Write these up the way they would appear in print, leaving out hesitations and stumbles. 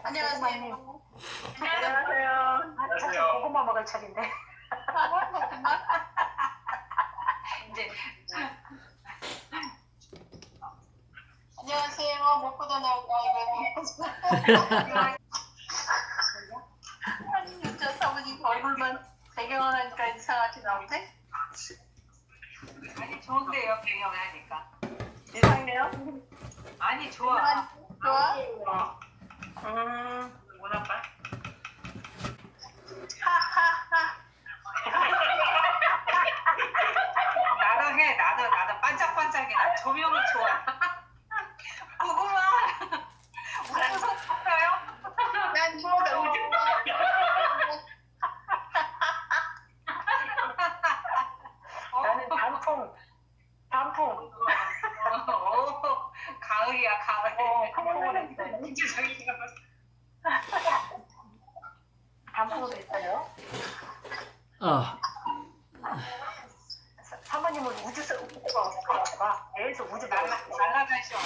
안녕하세요. 안녕하세요. 안녕하세요. 고구마 먹을 차인데. 이제 안녕하세요. 먹고도 나오고 이거. 아니 진짜 사모님 얼굴만 배경을 하니까 이상하게 나오네. 아니 좋은데요, 배경을 하니까. 이상해요? 아니 좋아. 좋아? 뭐랄까? 하하하. 나도 해. 나도 반짝반짝해. 나 조명이 좋아. 고구마. 무슨 소리예요? 난 이거다 우주. 나는 단풍. 가을이야 가을. 단풍은 있어요. 진짜 저기 단풍도 있어요. 사모님은 우주가 없을까 봐. 계속 우주 날라가셔.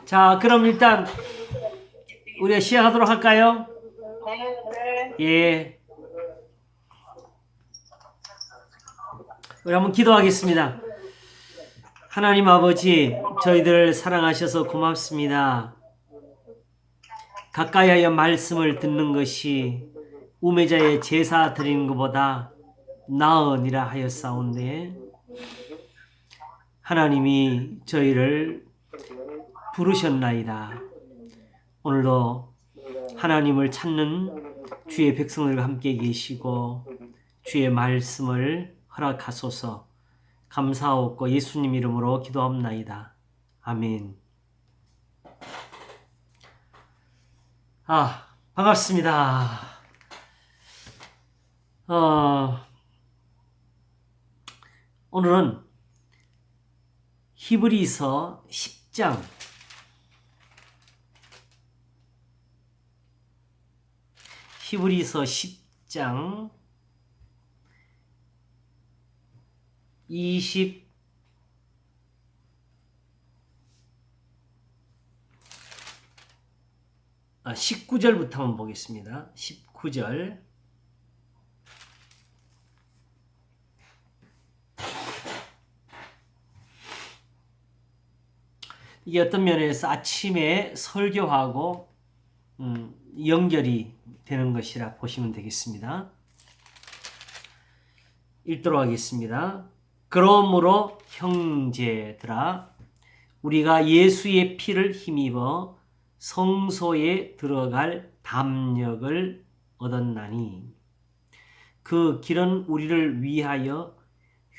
자, 그럼 일단 우리가 시작하도록 할까요? 네. 예. 우리 한번 기도하겠습니다. 하나님 아버지, 저희들을 사랑하셔서 고맙습니다. 가까이 하여 말씀을 듣는 것이 우매자의 제사 드리는 것보다 나으니라 하였사온데, 하나님이 저희를 부르셨나이다. 오늘도 하나님을 찾는 주의 백성들과 함께 계시고 주의 말씀을 허락하소서. 감사하옵고 예수님 이름으로 기도합나이다. 아멘. 반갑습니다. 오늘은 히브리서 10장 히브리서 10장 19절부터 한번 보겠습니다. 19절. 이게 어떤 면에서 아침에 설교하고 연결이 되는 것이라 보시면 되겠습니다. 읽도록 하겠습니다. 그러므로 형제들아, 우리가 예수의 피를 힘입어 성소에 들어갈 담력을 얻었나니 그 길은 우리를 위하여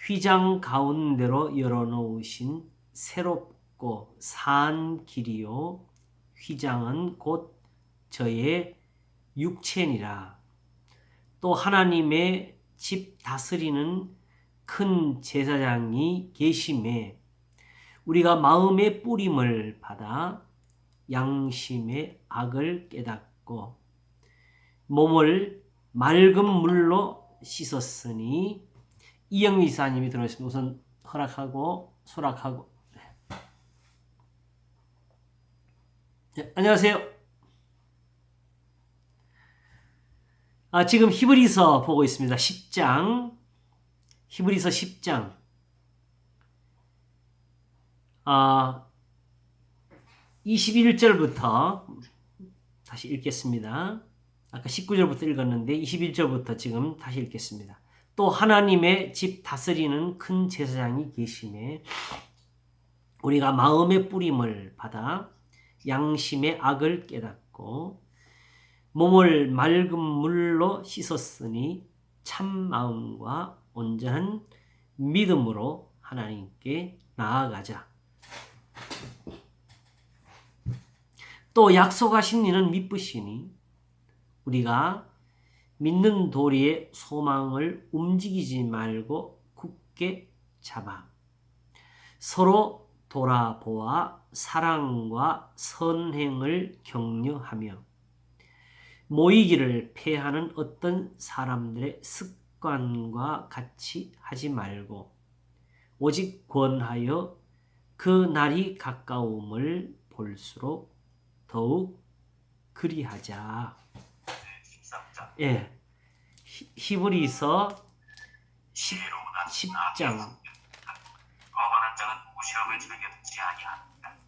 휘장 가운데로 열어놓으신 새롭고 산 길이요 휘장은 곧 저의 육체니라. 또 하나님의 집 다스리는 큰 제사장이 계심에 우리가 마음의 뿌림을 받아 양심의 악을 깨닫고 몸을 맑은 물로 씻었으니. 이영미 이사님이 들어있습니다. 우선 허락하고 소락하고. 네, 안녕하세요. 지금 히브리서 보고 있습니다. 10장. 히브리서 10장. 21절부터 다시 읽겠습니다. 아까 19절부터 읽었는데 21절부터 지금 다시 읽겠습니다. 또 하나님의 집 다스리는 큰 제사장이 계시매 우리가 마음의 뿌림을 받아 양심의 악을 깨닫고 몸을 맑은 물로 씻었으니 참 마음과 온전한 믿음으로 하나님께 나아가자. 또 약속하신 이는 미쁘시니 우리가 믿는 도리의 소망을 움직이지 말고 굳게 잡아 서로 돌아보아 사랑과 선행을 격려하며 모이기를 패하는 어떤 사람들의 습관과 같이 하지 말고 오직 권하여 그 날이 가까움을 볼수록 더욱 그리하자. 예, 히브리서 10장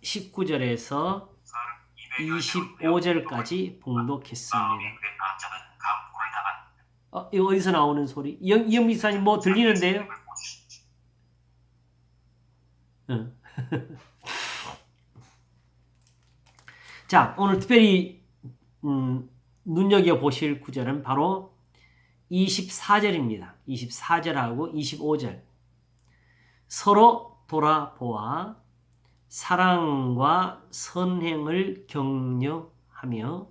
19절에서 25절까지 봉독했습니다. 이거 어디서 나오는 소리? 이영 미사님 뭐 들리는데요? 응. 자, 오늘 특별히 눈여겨보실 구절은 바로 24절입니다. 24절하고 25절. 서로 돌아보아 사랑과 선행을 격려하며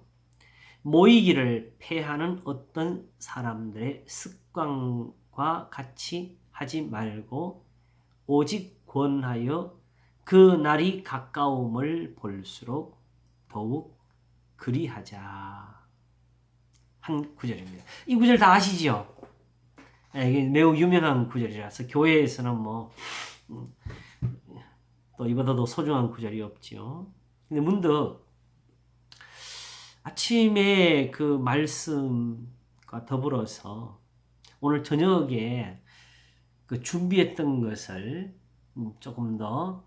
모이기를 패하는 어떤 사람들의 습관과 같이 하지 말고 오직 권하여 그 날이 가까움을 볼수록 더욱 그리하자. 한 구절입니다. 이 구절 다 아시죠? 이게 매우 유명한 구절이라서 교회에서는 또 이보다 더 소중한 구절이 없죠. 근데 문득 아침에 그 말씀과 더불어서 오늘 저녁에 그 준비했던 것을 조금 더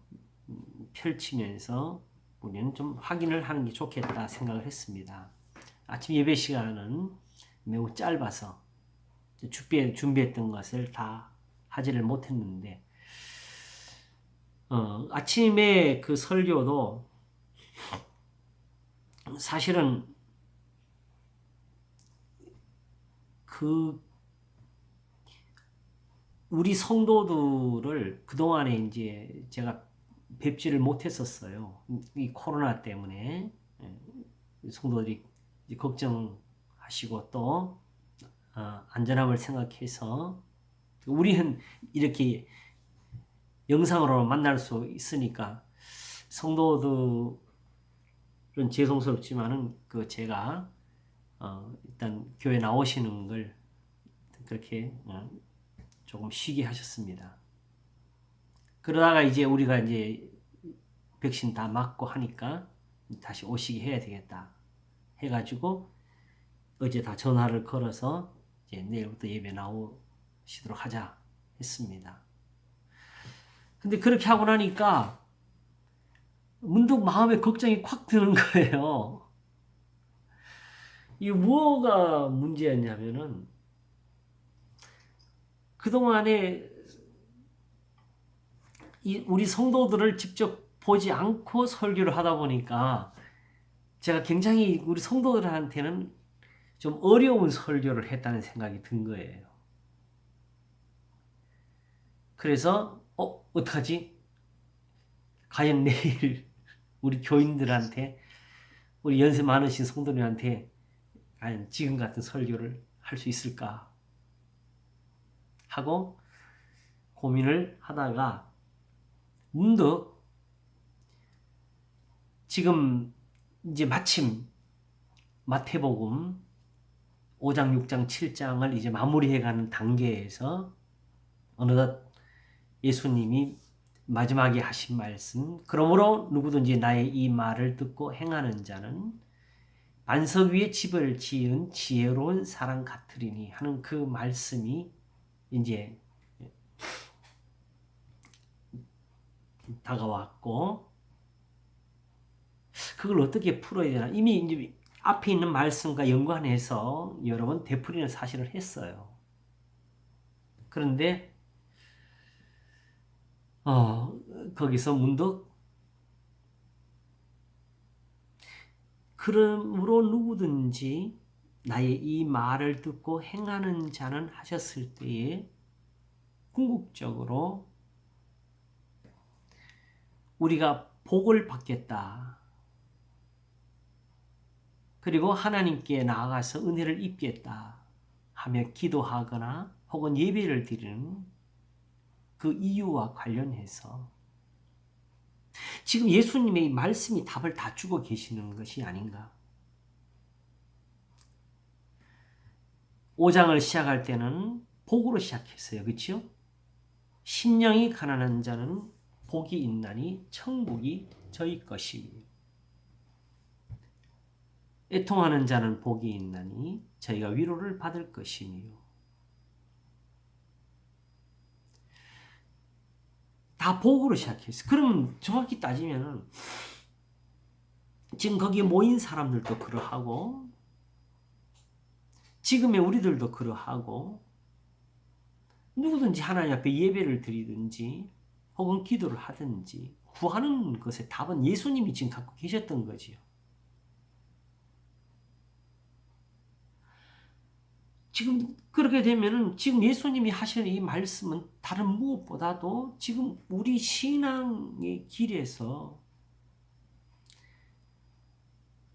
펼치면서 우리는 좀 확인을 하는 게 좋겠다 생각을 했습니다. 아침 예배 시간은 매우 짧아서 준비했던 것을 다 하지를 못했는데 아침에 그 설교도 사실은 그 우리 성도들을 그동안에 이제 제가 뵙지를 못했었어요. 이 코로나 때문에 성도들이 걱정하시고 또 안전함을 생각해서 우리는 이렇게 영상으로 만날 수 있으니까 성도들은 죄송스럽지만은 제가 일단 교회 나오시는 걸 그렇게 조금 쉬게 하셨습니다. 그러다가 이제 우리가 이제 백신 다 맞고 하니까 다시 오시게 해야 되겠다 해가지고 어제 다 전화를 걸어서 이제 내일부터 예배 나오시도록 하자 했습니다. 근데 그렇게 하고 나니까 문득 마음에 걱정이 콱 드는 거예요. 이 뭐가 문제였냐면은 그동안에 우리 성도들을 직접 보지 않고 설교를 하다 보니까 제가 굉장히 우리 성도들한테는 좀 어려운 설교를 했다는 생각이 든 거예요. 그래서 어떡하지? 과연 내일 우리 교인들한테 우리 연세 많으신 성도들한테 과연 지금 같은 설교를 할 수 있을까? 하고 고민을 하다가 문득 지금 이제 마침 마태복음 5장, 6장, 7장을 이제 마무리해가는 단계에서 어느덧 예수님이 마지막에 하신 말씀, 그러므로 누구든지 나의 이 말을 듣고 행하는 자는 반석 위에 집을 지은 지혜로운 사람 같으리니 하는 그 말씀이 이제 다가왔고, 그걸 어떻게 풀어야 되나? 이미 이제 앞에 있는 말씀과 연관해서 여러 번 되풀이는 사실을 했어요. 그런데 거기서 문득 그러므로 누구든지 나의 이 말을 듣고 행하는 자는 하셨을 때에 궁극적으로 우리가 복을 받겠다. 그리고 하나님께 나아가서 은혜를 입겠다 하며 기도하거나 혹은 예배를 드리는 그 이유와 관련해서 지금 예수님의 말씀이 답을 다 주고 계시는 것이 아닌가. 5장을 시작할 때는 복으로 시작했어요. 그렇죠? 심령이 가난한 자는 복이 있나니 천국이 저희 것이니 애통하는 자는 복이 있나니 저희가 위로를 받을 것이니요. 다 복으로 시작했어요. 그러면 정확히 따지면 지금 거기에 모인 사람들도 그러하고 지금의 우리들도 그러하고 누구든지 하나님 앞에 예배를 드리든지 혹은 기도를 하든지 구하는 것의 답은 예수님이 지금 갖고 계셨던 거지요. 지금 그렇게 되면은 지금 예수님이 하시는 이 말씀은 다른 무엇보다도 지금 우리 신앙의 길에서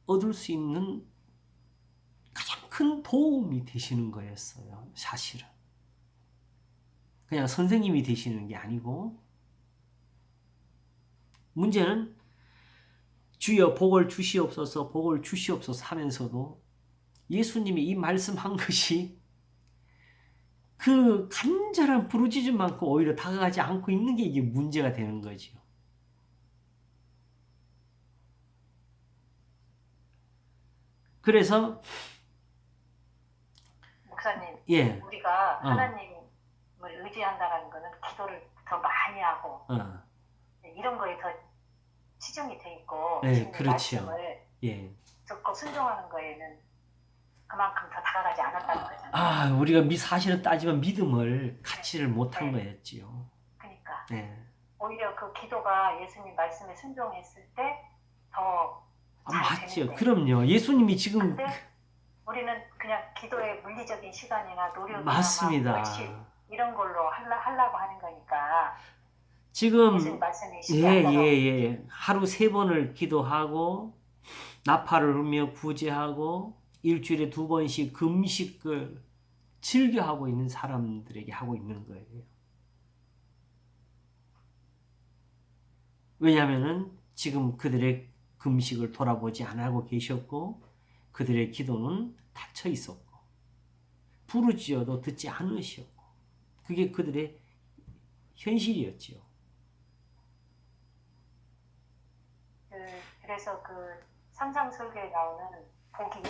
얻을 수 있는 가장 큰 도움이 되시는 거였어요. 사실은. 그냥 선생님이 되시는 게 아니고 문제는 주여 복을 주시옵소서 복을 주시옵소서 하면서도 예수님이 이 말씀한 것이 그 간절한 부르짖음만큼 오히려 다가가지 않고 있는 게 이게 문제가 되는 거지요. 그래서 목사님, 예, 우리가 하나님을 의지한다는 거는 기도를 더 많이 하고 이런 거에 더 치중이 돼 있고 네, 그렇죠. 말씀을 예. 듣고 순종하는 거에는 그만큼 더 다가가지 않았다는 거잖아요. 우리가 사실은 따지면 믿음을 갖지를 못한 네. 거였지요. 그러니까 네. 오히려 그 기도가 예수님 말씀에 순종했을 때 더 잘 맞죠. 되는데. 그럼요. 예수님이 지금 근데 우리는 그냥 기도의 물리적인 시간이나 노력이나 맞습니다. 월십 이런 걸로 하려고 하는 거니까 지금 예수님 말씀이 쉽지 않다고. 예. 하루 3번을 기도하고 나팔을 울며 구제하고 일주일에 2번씩 금식을 즐겨하고 있는 사람들에게 하고 있는 거예요. 왜냐하면은 지금 그들의 금식을 돌아보지 않고 계셨고 그들의 기도는 닫혀 있었고 부르짖어도 듣지 않으셨고 그게 그들의 현실이었지요. 그래서 그 삼상설교에 나오는 복이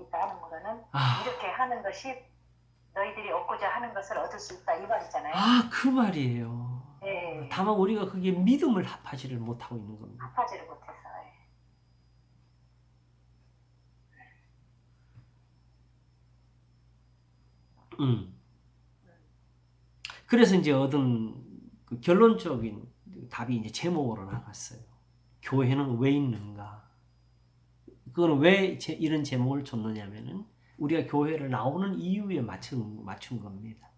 있다 하는 거는 이렇게 하는 것이 너희들이 얻고자 하는 것을 얻을 수 있다 이 말이잖아요. 그 말이에요. 네. 다만 우리가 그게 믿음을 합하지를 못하고 있는 겁니다. 합하지를 못해서. 그래서 이제 얻은 그 결론적인 답이 이제 제목으로 나갔어요. 교회는 왜 있는가? 그거는 왜 이런 제목을 줬느냐면은 우리가 교회를 나오는 이유에 맞춘 겁니다.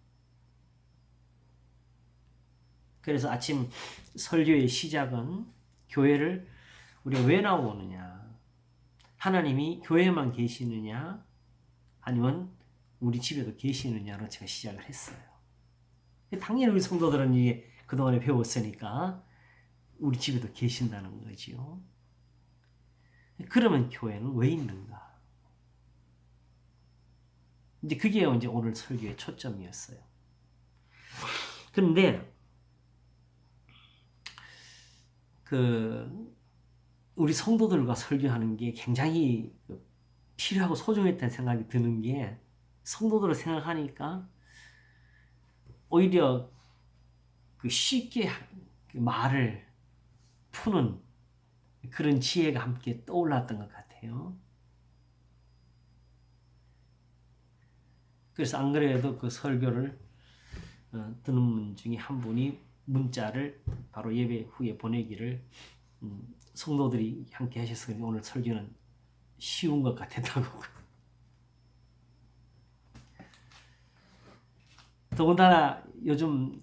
그래서 아침 설교의 시작은 교회를 우리가 왜 나오느냐? 하나님이 교회만 계시느냐? 아니면 우리 집에도 계시느냐로 제가 시작을 했어요. 당연히 우리 성도들은 이게 그동안에 배웠으니까 우리 집에도 계신다는 거지요. 그러면 교회는 왜 있는가? 이제 그게 이제 오늘 설교의 초점이었어요. 그런데 우리 성도들과 설교하는 게 굉장히 필요하고 소중했다는 생각이 드는 게 성도들을 생각하니까 오히려 쉽게 말을 푸는 그런 지혜가 함께 떠올랐던 것 같아요. 그래서 안 그래도 그 설교를 듣는 분 중에 한 분이 문자를 바로 예배 후에 보내기를 성도들이 함께 하셔서 오늘 설교는 쉬운 것 같았다고. 더군다나 요즘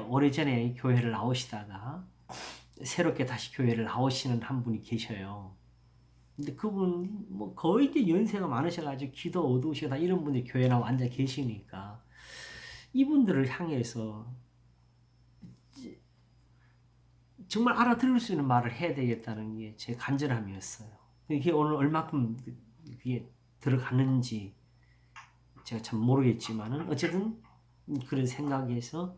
오래전에 교회를 나오시다가 새롭게 다시 교회를 나오시는 한 분이 계셔요. 근데 그분 뭐 거의 이제 연세가 많으셔가지고 기도 어두우시고 다 이런 분이 교회 나와 앉아 계시니까 이분들을 향해서 정말 알아들을 수 있는 말을 해야 되겠다는 게 제 간절함이었어요. 이게 오늘 얼마큼 그게 들어가는지 제가 참 모르겠지만은 어쨌든 그런 생각에서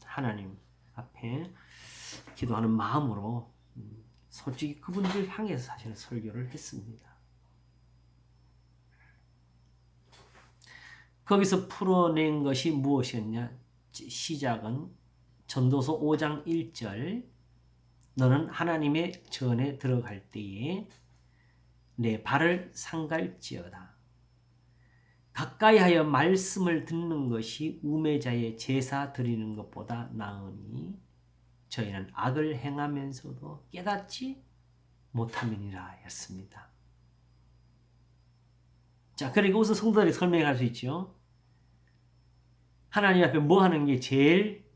하나님 앞에 기도하는 마음으로 솔직히 그분들 향해서 사실은 설교를 했습니다. 거기서 풀어낸 것이 무엇이었냐? 시작은 전도서 5장 1절 너는 하나님의 전에 들어갈 때에 내 발을 상갈지어다. 가까이 하여 말씀을 듣는 것이 우매자의 제사 드리는 것보다 나으니 저희는 악을 행하면서도 깨닫지 못함이니라 였습니다. 자, 그리고 우선 성도들이 설명할 수 있죠. 하나님 앞에 뭐 하는 게 제일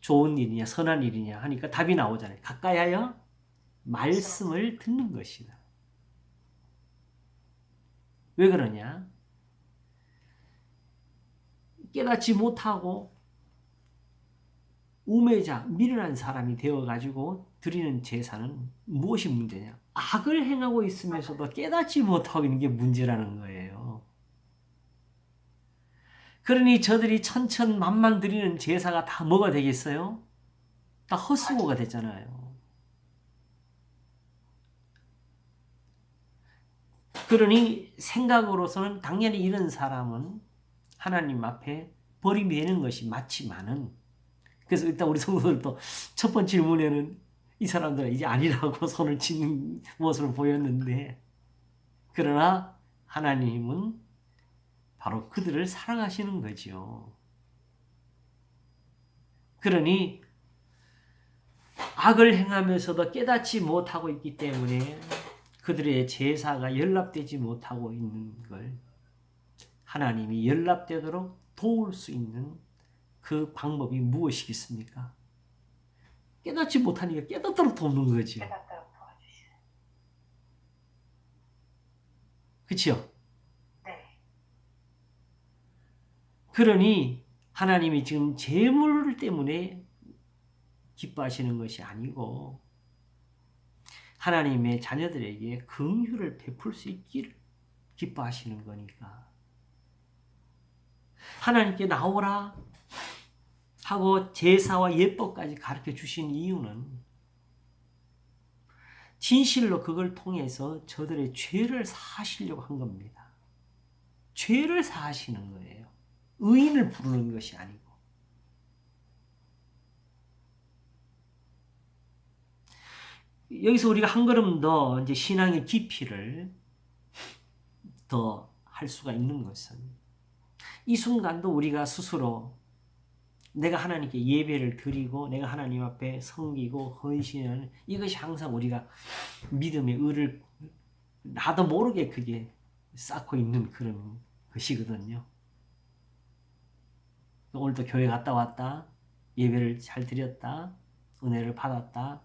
좋은 일이냐, 선한 일이냐 하니까 답이 나오잖아요. 가까이 하여 말씀을 듣는 것이다. 왜 그러냐? 깨닫지 못하고 우매자, 미련한 사람이 되어가지고 드리는 제사는 무엇이 문제냐? 악을 행하고 있으면서도 깨닫지 못하고 있는 게 문제라는 거예요. 그러니 저들이 천천만만 드리는 제사가 다 뭐가 되겠어요? 다 헛수고가 됐잖아요. 그러니 생각으로서는 당연히 이런 사람은 하나님 앞에 버림이 되는 것이 맞지만은 그래서 일단 우리 성도들도 첫 번째 질문에는 이 사람들은 이제 아니라고 손을 치는 모습을 보였는데 그러나 하나님은 바로 그들을 사랑하시는 거죠. 그러니 악을 행하면서도 깨닫지 못하고 있기 때문에 그들의 제사가 연락되지 못하고 있는 걸 하나님이 연락되도록 도울 수 있는 그 방법이 무엇이겠습니까? 깨닫지 못하니까 깨닫도록 돕는 거죠. 깨닫도록 도와주시오. 그렇죠? 네. 그러니 하나님이 지금 재물 때문에 기뻐하시는 것이 아니고 하나님의 자녀들에게 긍휼을 베풀 수 있기를 기뻐하시는 거니까 하나님께 나오라 하고 제사와 예법까지 가르쳐 주신 이유는 진실로 그걸 통해서 저들의 죄를 사하시려고 한 겁니다. 죄를 사하시는 거예요. 의인을 부르는 것이 아니고. 여기서 우리가 한 걸음 더 이제 신앙의 깊이를 더 할 수가 있는 것은 이 순간도 우리가 스스로 내가 하나님께 예배를 드리고 내가 하나님 앞에 섬기고 헌신하는 이것이 항상 우리가 믿음의 의를 나도 모르게 그게 쌓고 있는 그런 것이거든요. 오늘도 교회 갔다 왔다. 예배를 잘 드렸다. 은혜를 받았다.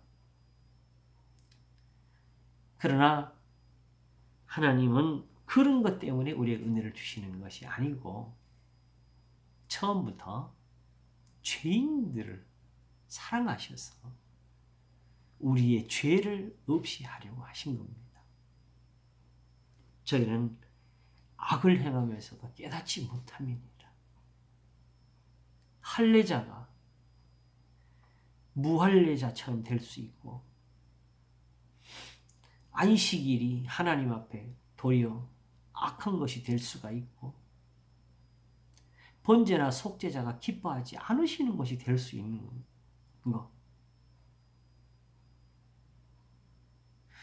그러나 하나님은 그런 것 때문에 우리에게 은혜를 주시는 것이 아니고 처음부터 죄인들을 사랑하셔서 우리의 죄를 없이 하려고 하신 겁니다. 저희는 악을 행하면서도 깨닫지 못함이니라. 할례자가 무할례자처럼 될 수 있고 안식일이 하나님 앞에 도리어 악한 것이 될 수가 있고 번제나 속죄자가 기뻐하지 않으시는 것이 될 수 있는 거.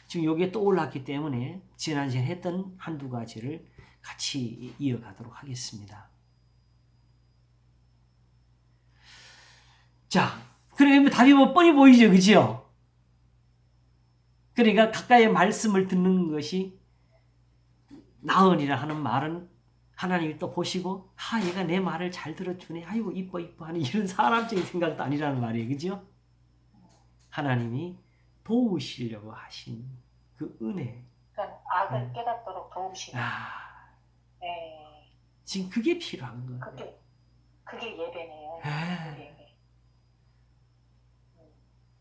지금 여기에 떠올랐기 때문에 지난 시간에 했던 한두 가지를 같이 이어가도록 하겠습니다. 자, 그러면 답이 뭐 뻔히 보이죠, 그죠? 그러니까 가까이 말씀을 듣는 것이 나으니라 하는 말은 하나님이 또 보시고 얘가 내 말을 잘 들어주네. 아이고 이뻐 하는 이런 사람적인 생각도 아니라는 말이에요. 그죠? 하나님이 도우시려고 하신 그 은혜. 그러니까 악을 깨닫도록 도우시는. 네. 지금 그게 필요한 거예요. 그게 예배네요. 그게 예배.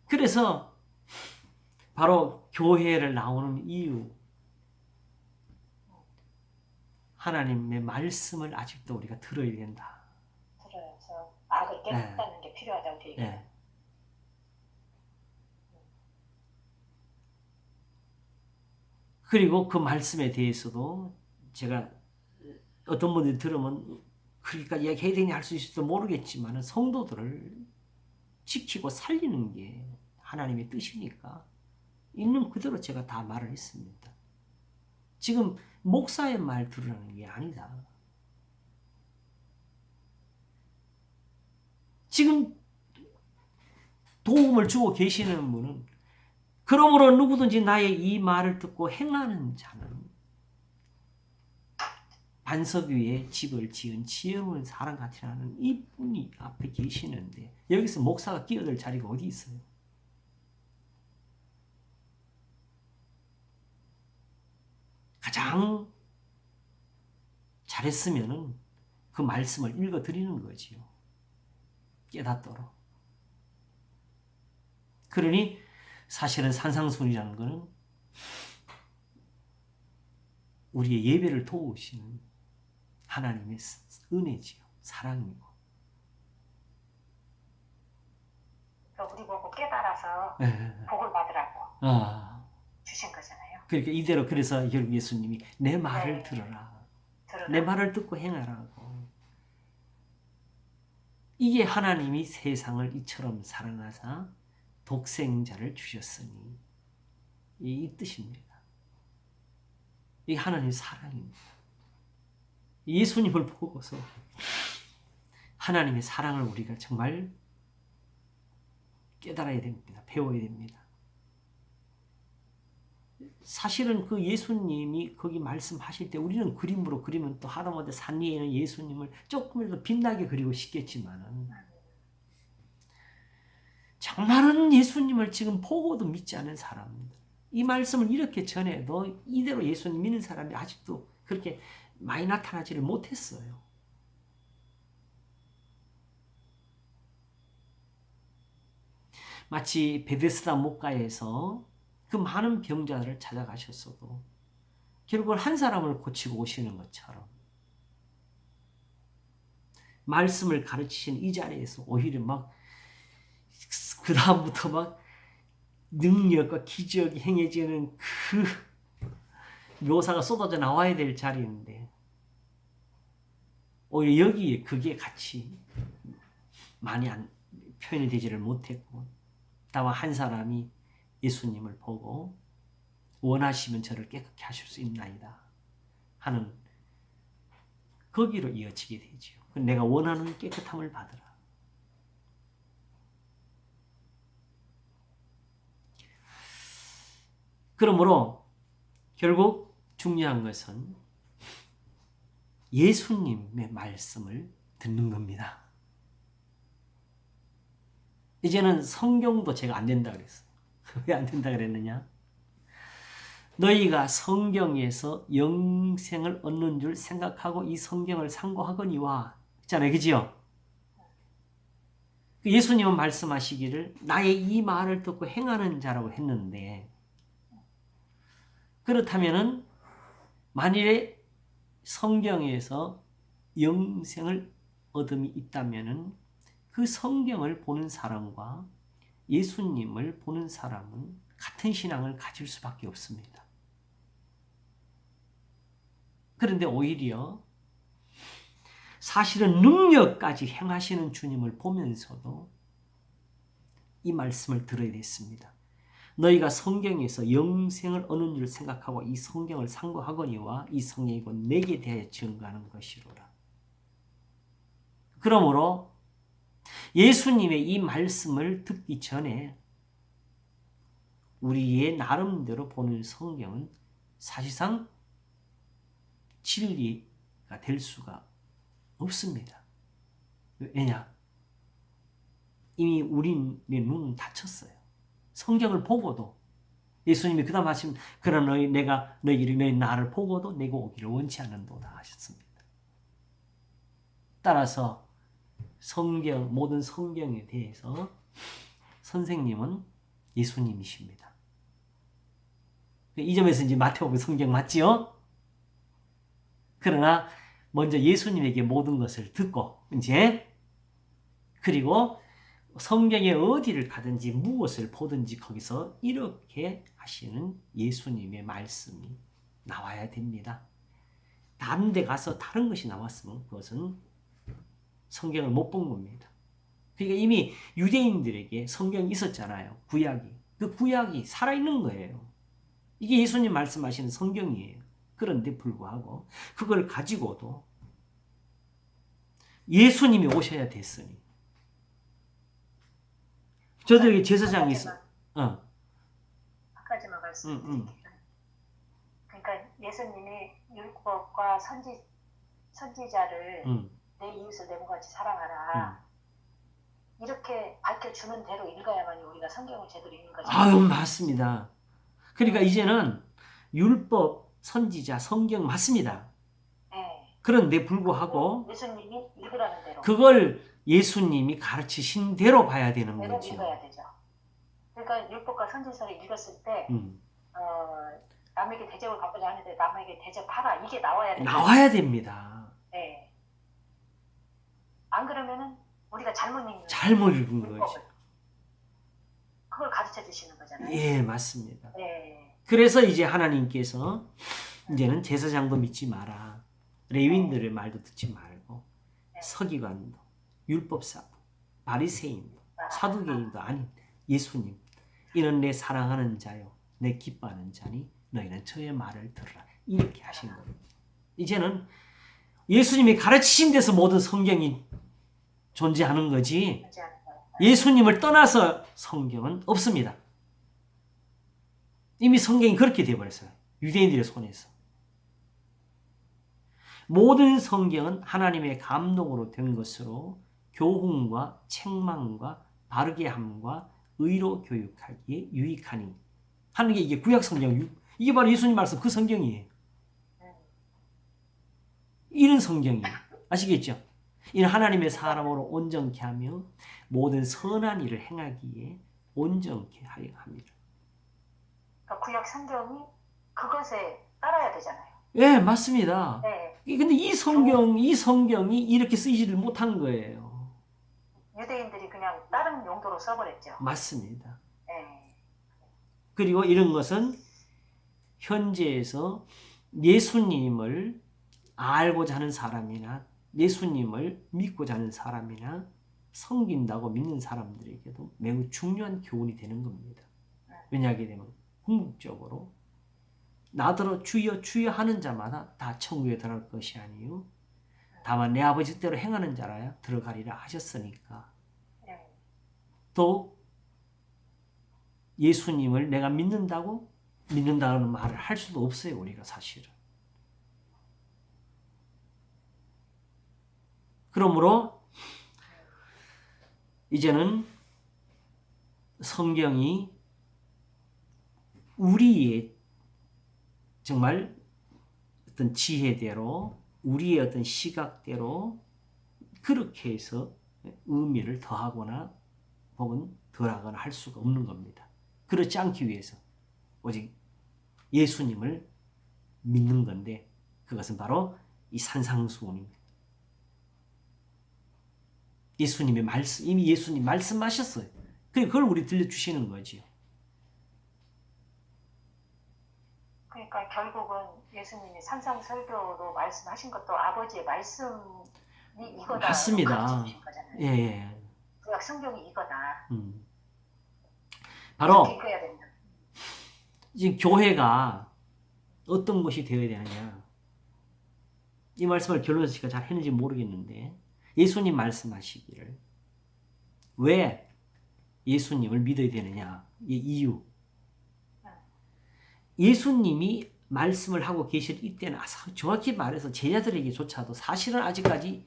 그래서 바로 교회를 나오는 이유. 하나님의 말씀을 아직도 우리가 들어야 된다. 들어야죠. 악을 깨닫는 게 필요하다고 되어 예. 그리고 그 말씀에 대해서도 제가 어떤 분들이 들으면 그러니까 이야기해야 되냐 할 수 있을지도 모르겠지만 성도들을 지키고 살리는 게 하나님의 뜻이니까 있는 그대로 제가 다 말을 했습니다. 지금 목사의 말 들으라는 게 아니다. 지금 도움을 주고 계시는 분은 그러므로 누구든지 나의 이 말을 듣고 행하는 자는 반석 위에 집을 지은 지혜로운 사람 같으라는 이분이 앞에 계시는데 여기서 목사가 끼어들 자리가 어디 있어요? 가장 잘했으면은 그 말씀을 읽어 드리는 거지요. 깨닫도록. 그러니 사실은 산상순이라는 것은 우리의 예배를 도우시는 하나님의 은혜지요. 사랑이고. 우리 보고 깨달아서 예. 복을 받으라고 주신 거잖아요. 그러니까 이대로 그래서 결국 예수님이 내 말을 네. 들어라. 들어라. 내 말을 듣고 행하라고. 이게 하나님이 세상을 이처럼 사랑하사 독생자를 주셨으니 이 뜻입니다. 이 하나님의 사랑입니다. 예수님을 보고서 하나님의 사랑을 우리가 정말 깨달아야 됩니다. 배워야 됩니다. 사실은 그 예수님이 거기 말씀하실 때 우리는 그림으로 그리면 또 하다못해 산 위에 있는 예수님을 조금이라도 빛나게 그리고 싶겠지만은 정말은 예수님을 지금 보고도 믿지 않은 사람들, 이 말씀을 이렇게 전해도 이대로 예수님 믿는 사람이 아직도 그렇게 많이 나타나지를 못했어요. 마치 베데스다 목가에서 그 많은 병자들을 찾아가셨어도 결국은 한 사람을 고치고 오시는 것처럼 말씀을 가르치신 이 자리에서 오히려 막 그 다음부터 막 능력과 기적이 행해지는 그 묘사가 쏟아져 나와야 될 자리인데 오히려 여기에 그게 같이 많이 표현이 되지를 못했고 다만 한 사람이 예수님을 보고 원하시면 저를 깨끗게 하실 수 있나이다 하는 거기로 이어지게 되죠. 내가 원하는 깨끗함을 받으라. 그러므로 결국 중요한 것은 예수님의 말씀을 듣는 겁니다. 이제는 성경도 제가 안 된다 그랬어요. 왜 안 된다 그랬느냐? 너희가 성경에서 영생을 얻는 줄 생각하고 이 성경을 상고하거니와 있잖아요. 그지요? 예수님은 말씀하시기를 나의 이 말을 듣고 행하는 자라고 했는데 그렇다면은 만일에 성경에서 영생을 얻음이 있다면은 그 성경을 보는 사람과 예수님을 보는 사람은 같은 신앙을 가질 수밖에 없습니다. 그런데 오히려 사실은 능력까지 행하시는 주님을 보면서도 이 말씀을 들어야 됐습니다. 너희가 성경에서 영생을 얻는 줄 생각하고 이 성경을 상고하거니와 이 성경이 곧 내게 대하여 증거하는 것이로라. 그러므로 예수님의 이 말씀을 듣기 전에 우리의 나름대로 보는 성경은 사실상 진리가 될 수가 없습니다. 왜냐? 이미 우리의 눈은 닫혔어요. 성경을 보고도 예수님이 그다음 하시면 그러나 너희 나를 보고도 내가 오기를 원치 않는도다 하셨습니다. 따라서 모든 성경에 대해서 선생님은 예수님이십니다. 이 점에서 이제 마태복음 성경 맞지요? 그러나 먼저 예수님에게 모든 것을 듣고 이제 그리고 성경에 어디를 가든지 무엇을 보든지 거기서 이렇게 하시는 예수님의 말씀이 나와야 됩니다. 다른 데 가서 다른 것이 나왔으면 그것은 성경을 못 본 겁니다. 그러니까 이미 유대인들에게 성경이 있었잖아요. 구약이. 그 구약이 살아있는 거예요. 이게 예수님 말씀하시는 성경이에요. 그런데 불구하고 그걸 가지고도 예수님이 오셔야 됐으니. 저들에게 제사장이 있어. 한 가지만 말씀드릴게요. 그러니까 예수님이 율법과 선지자를 내 이웃을 내 몸같이 사랑하라. 이렇게 밝혀주는 대로 읽어야만 우리가 성경을 제대로 읽는 거죠. 아유, 맞습니다. 그러니까 이제는 율법, 선지자, 성경 맞습니다. 네. 그런데 불구하고 예수님이 읽으라는 대로 그걸 예수님이 가르치신 대로 봐야 되는 거죠. 읽어야 되죠. 그러니까 율법과 선지서를 읽었을 때 남에게 대접을 받고자 하는데 남에게 대접하라 이게 나와야 돼요. 나와야 됩니다. 네. 안 그러면은 우리가 잘못 읽은 율법을. 거죠. 그걸 가르쳐 주시는 거잖아요. 예, 맞습니다. 네. 그래서 이제 하나님께서 이제는 제사장도 믿지 마라. 레위인들의 말도 듣지 말고 서기관도 율법사도 바리새인도 사두개인도 아닌 예수님 이는 내 사랑하는 자요 내 기뻐하는 자니 너희는 저의 말을 들으라. 이렇게 하신 거예요. 이제는 예수님이 가르치신 데서 모든 성경이 존재하는 거지 예수님을 떠나서 성경은 없습니다. 이미 성경이 그렇게 되어버렸어요. 유대인들의 손에서. 모든 성경은 하나님의 감동으로 된 것으로 교훈과 책망과 바르게 함과 의로 교육하기에 유익하니 하는 게 이게 구약 성경, 이게 바로 예수님 말씀 그 성경이에요. 이런 성경이에요. 아시겠죠? 이는 하나님의 사람으로 온전케 하며 모든 선한 일을 행하기에 온전케 하려 합니다. 그러니까 구약 성경이 그것에 따라야 되잖아요. 예, 맞습니다. 네. 근데 이 성경이 이렇게 쓰이지를 못한 거예요. 유대인들이 그냥 다른 용도로 써버렸죠. 맞습니다. 네. 그리고 이런 것은 현재에서 예수님을 알고자 하는 사람이나 예수님을 믿고자 하는 사람이나 섬긴다고 믿는 사람들에게도 매우 중요한 교훈이 되는 겁니다. 왜냐하게 되면 궁극적으로 나더러 주여 주여 하는 자마다 다 천국에 들어갈 것이 아니요 다만 내 아버지 뜻대로 행하는 자라야 들어가리라 하셨으니까 또 예수님을 내가 믿는다는 말을 할 수도 없어요. 우리가 사실은. 그러므로 이제는 성경이 우리의 정말 어떤 지혜대로 우리의 어떤 시각대로 그렇게 해서 의미를 더하거나 혹은 덜하거나 할 수가 없는 겁니다. 그렇지 않기 위해서 오직 예수님을 믿는 건데 그것은 바로 이 산상수훈입니다. 예수님의 말씀, 이미 예수님 말씀하셨어요. 그걸 우리 들려주시는 거지요. 그러니까 결국은 예수님이 산상설교로 말씀하신 것도 아버지의 말씀이 이거다. 맞습니다. 예, 예. 구약 성경이 이거다. 바로 읽어야 된다. 지금 교회가 어떤 것이 되어야 되느냐. 이 말씀을 결론에서 제가 잘 했는지 모르겠는데 예수님 말씀하시기를 왜 예수님을 믿어야 되느냐. 이 이유. 예수님이 말씀을 하고 계실 이때는 정확히 말해서 제자들에게조차도 사실은 아직까지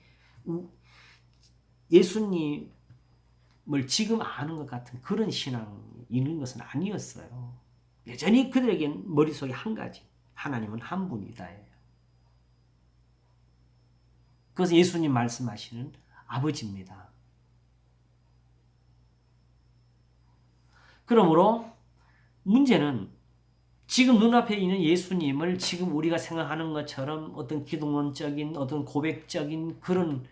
예수님을 지금 아는 것 같은 그런 신앙이 있는 것은 아니었어요. 여전히 그들에게는 머릿속에 한 가지, 하나님은 한 분이다예요. 그것은 예수님 말씀하시는 아버지입니다. 그러므로 문제는 지금 눈앞에 있는 예수님을 지금 우리가 생각하는 것처럼 어떤 기독론적인 어떤 고백적인 그런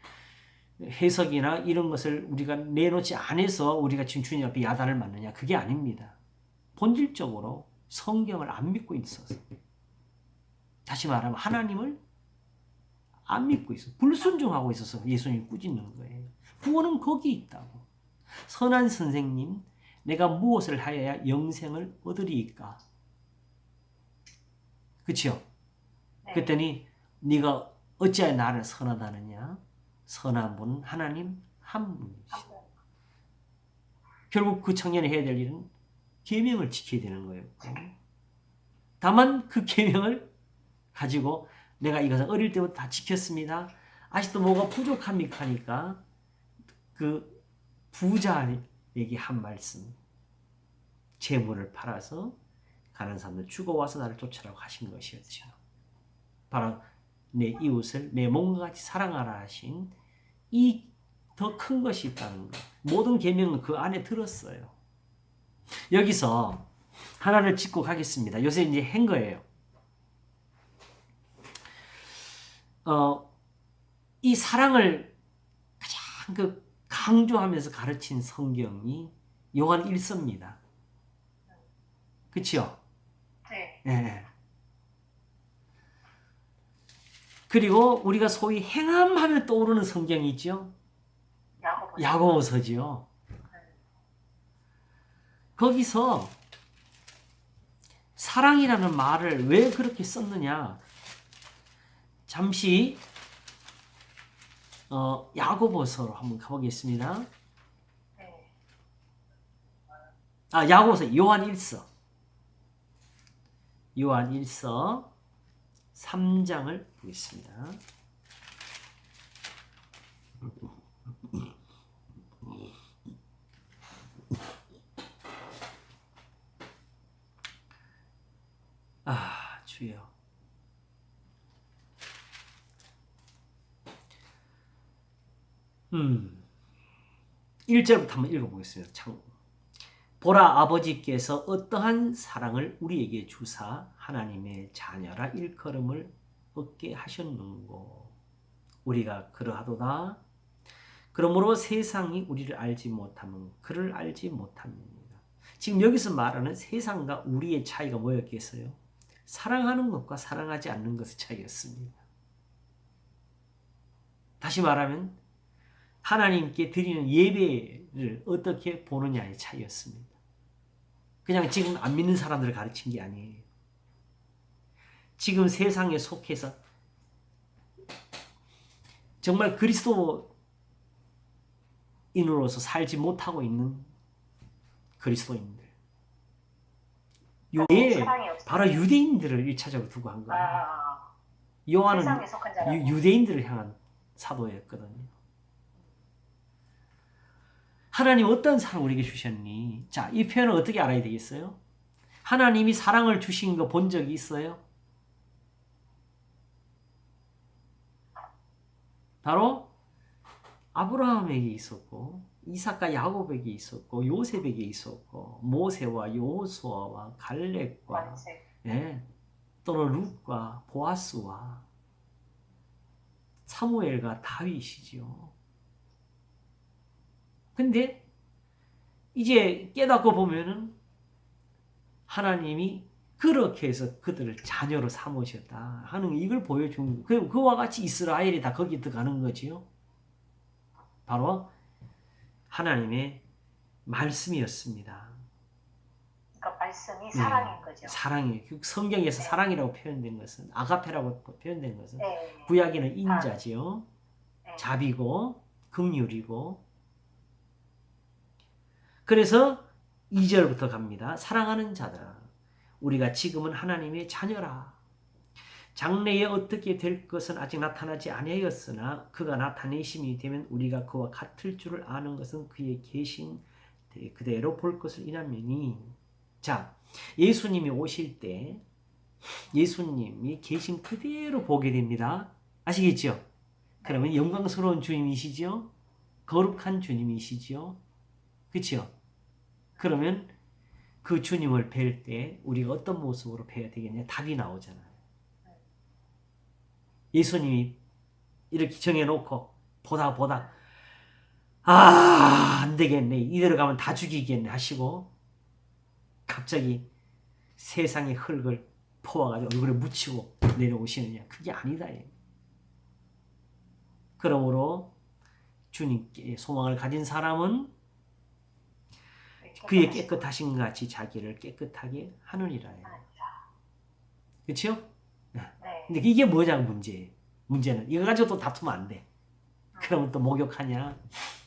해석이나 이런 것을 우리가 내놓지 않아서 우리가 지금 주님 앞에 야단을 맞느냐? 그게 아닙니다. 본질적으로 성경을 안 믿고 있어서. 다시 말하면 하나님을 안 믿고 있어. 불순종하고 있어서 예수님이 꾸짖는 거예요. 구원은 거기 있다고. 선한 선생님, 내가 무엇을 하여야 영생을 얻으리이까? 그치요? 네. 그랬더니 네가 어찌하여 나를 선하다느냐? 선한 분은 하나님 한 분이시다. 결국 그 청년이 해야 될 일은 계명을 지켜야 되는 거예요. 다만 그 계명을 가지고 내가 이것을 어릴 때부터 다 지켰습니다. 아직도 뭐가 부족합니까? 하니까 그 부자에게 한 말씀. 재물을 팔아서 가는 사람들 죽어와서 나를 쫓으라고 하신 것이었죠. 바로 내 이웃을 내 몸과 같이 사랑하라 하신 이 더 큰 것이 있다는 것. 모든 계명은 그 안에 들었어요. 여기서 하나를 짚고 가겠습니다. 요새 이제 한 거예요. 이 사랑을 가장 강조하면서 가르친 성경이 요한 1서입니다. 그치요? 네. 네. 그리고 우리가 소위 행함하면 떠오르는 성경이 있죠? 야고보서지요. 거기서 사랑이라는 말을 왜 그렇게 썼느냐? 잠시 야고보서로 한번 가보겠습니다. 네. 야고보서 요한 1서. 요한 1서 3장을 보겠습니다. 주여. 1절부터 한번 읽어보겠습니다. 보라, 아버지께서 어떠한 사랑을 우리에게 주사 하나님의 자녀라 일컬음을 얻게 하셨는고 우리가 그러하도다. 그러므로 세상이 우리를 알지 못하면 그를 알지 못합니다. 지금 여기서 말하는 세상과 우리의 차이가 뭐였겠어요? 사랑하는 것과 사랑하지 않는 것의 차이였습니다. 다시 말하면 하나님께 드리는 예배를 어떻게 보느냐의 차이였습니다. 그냥 지금 안 믿는 사람들을 가르친 게 아니에요. 지금 세상에 속해서 정말 그리스도인으로서 살지 못하고 있는 그리스도인들. 요게 바로 유대인들을 1차적으로 두고 한 거예요. 요한은 유대인들을 향한 사도였거든요. 하나님 어떤 사랑을 우리에게 주셨니? 자, 이 표현을 어떻게 알아야 되겠어요? 하나님이 사랑을 주신 거 본 적이 있어요? 바로 아브라함에게 있었고 이삭과 야곱에게 있었고 요셉에게 있었고 모세와 여호수아와 갈렙과 또는 룻과 보아스와 사무엘과 다윗이지요. 근데 이제 깨닫고 보면은 하나님이 그렇게 해서 그들을 자녀로 삼으셨다 하는 이걸 보여준 그와 같이 이스라엘이 다 거기 들어가는 거지요. 바로 하나님의 말씀이었습니다. 그러니까 말씀이 사랑인 거죠. 사랑이에요. 성경에서 사랑이라고 표현된 것은 아가페라고 표현된 것은 네. 구약에는 인자지요. 네. 자비고 긍휼이고. 그래서 2절부터 갑니다. 사랑하는 자들아 우리가 지금은 하나님의 자녀라. 장래에 어떻게 될 것은 아직 나타나지 아니하였으나 그가 나타내심이 되면 우리가 그와 같을 줄을 아는 것은 그의 계신 그대로 볼 것을 인하매니. 자, 예수님이 오실 때 예수님이 계신 그대로 보게 됩니다. 아시겠죠? 그러면 영광스러운 주님이시죠? 거룩한 주님이시죠? 그렇죠? 그러면 그 주님을 뵐 때 우리가 어떤 모습으로 뵈야 되겠냐? 답이 나오잖아요. 예수님이 이렇게 정해놓고 보다 안 되겠네. 이대로 가면 다 죽이겠네 하시고 갑자기 세상의 흙을 퍼와가지고 얼굴에 묻히고 내려오시느냐. 그게 아니다. 그러므로 주님께 소망을 가진 사람은 그의 깨끗하신 것 같이 자기를 깨끗하게 하느니라. 그렇죠? 네. 근데 이게 뭐냐고 문제예요. 문제는 이거 가지고 또 다투면 안 돼. 그러면 또 목욕하냐,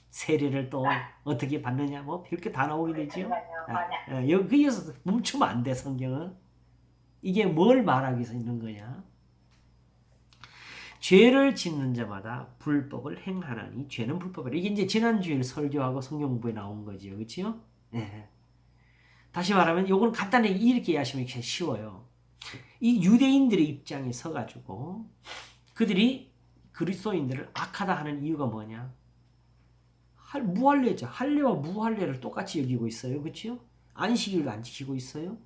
세례를 또 어떻게 받느냐, 뭐 별게 다 나오게 되지요. 여기서 멈추면 안 돼. 성경은 이게 뭘 말하기 위해서 있는 거냐? 죄를 짓는 자마다 불법을 행하나니 죄는 불법이라. 이게 이제 지난주에 설교하고 성경 공부에 나온 거지요. 그렇죠? 네. 다시 말하면 요거는 간단하게 이렇게 이해하시면 쉬워요. 이 유대인들의 입장에 서가지고 그들이 그리스도인들을 악하다 하는 이유가 뭐냐? 무할례죠. 할례와 무할례를 똑같이 여기고 있어요. 그렇죠? 안식일도 안 지키고 있어요.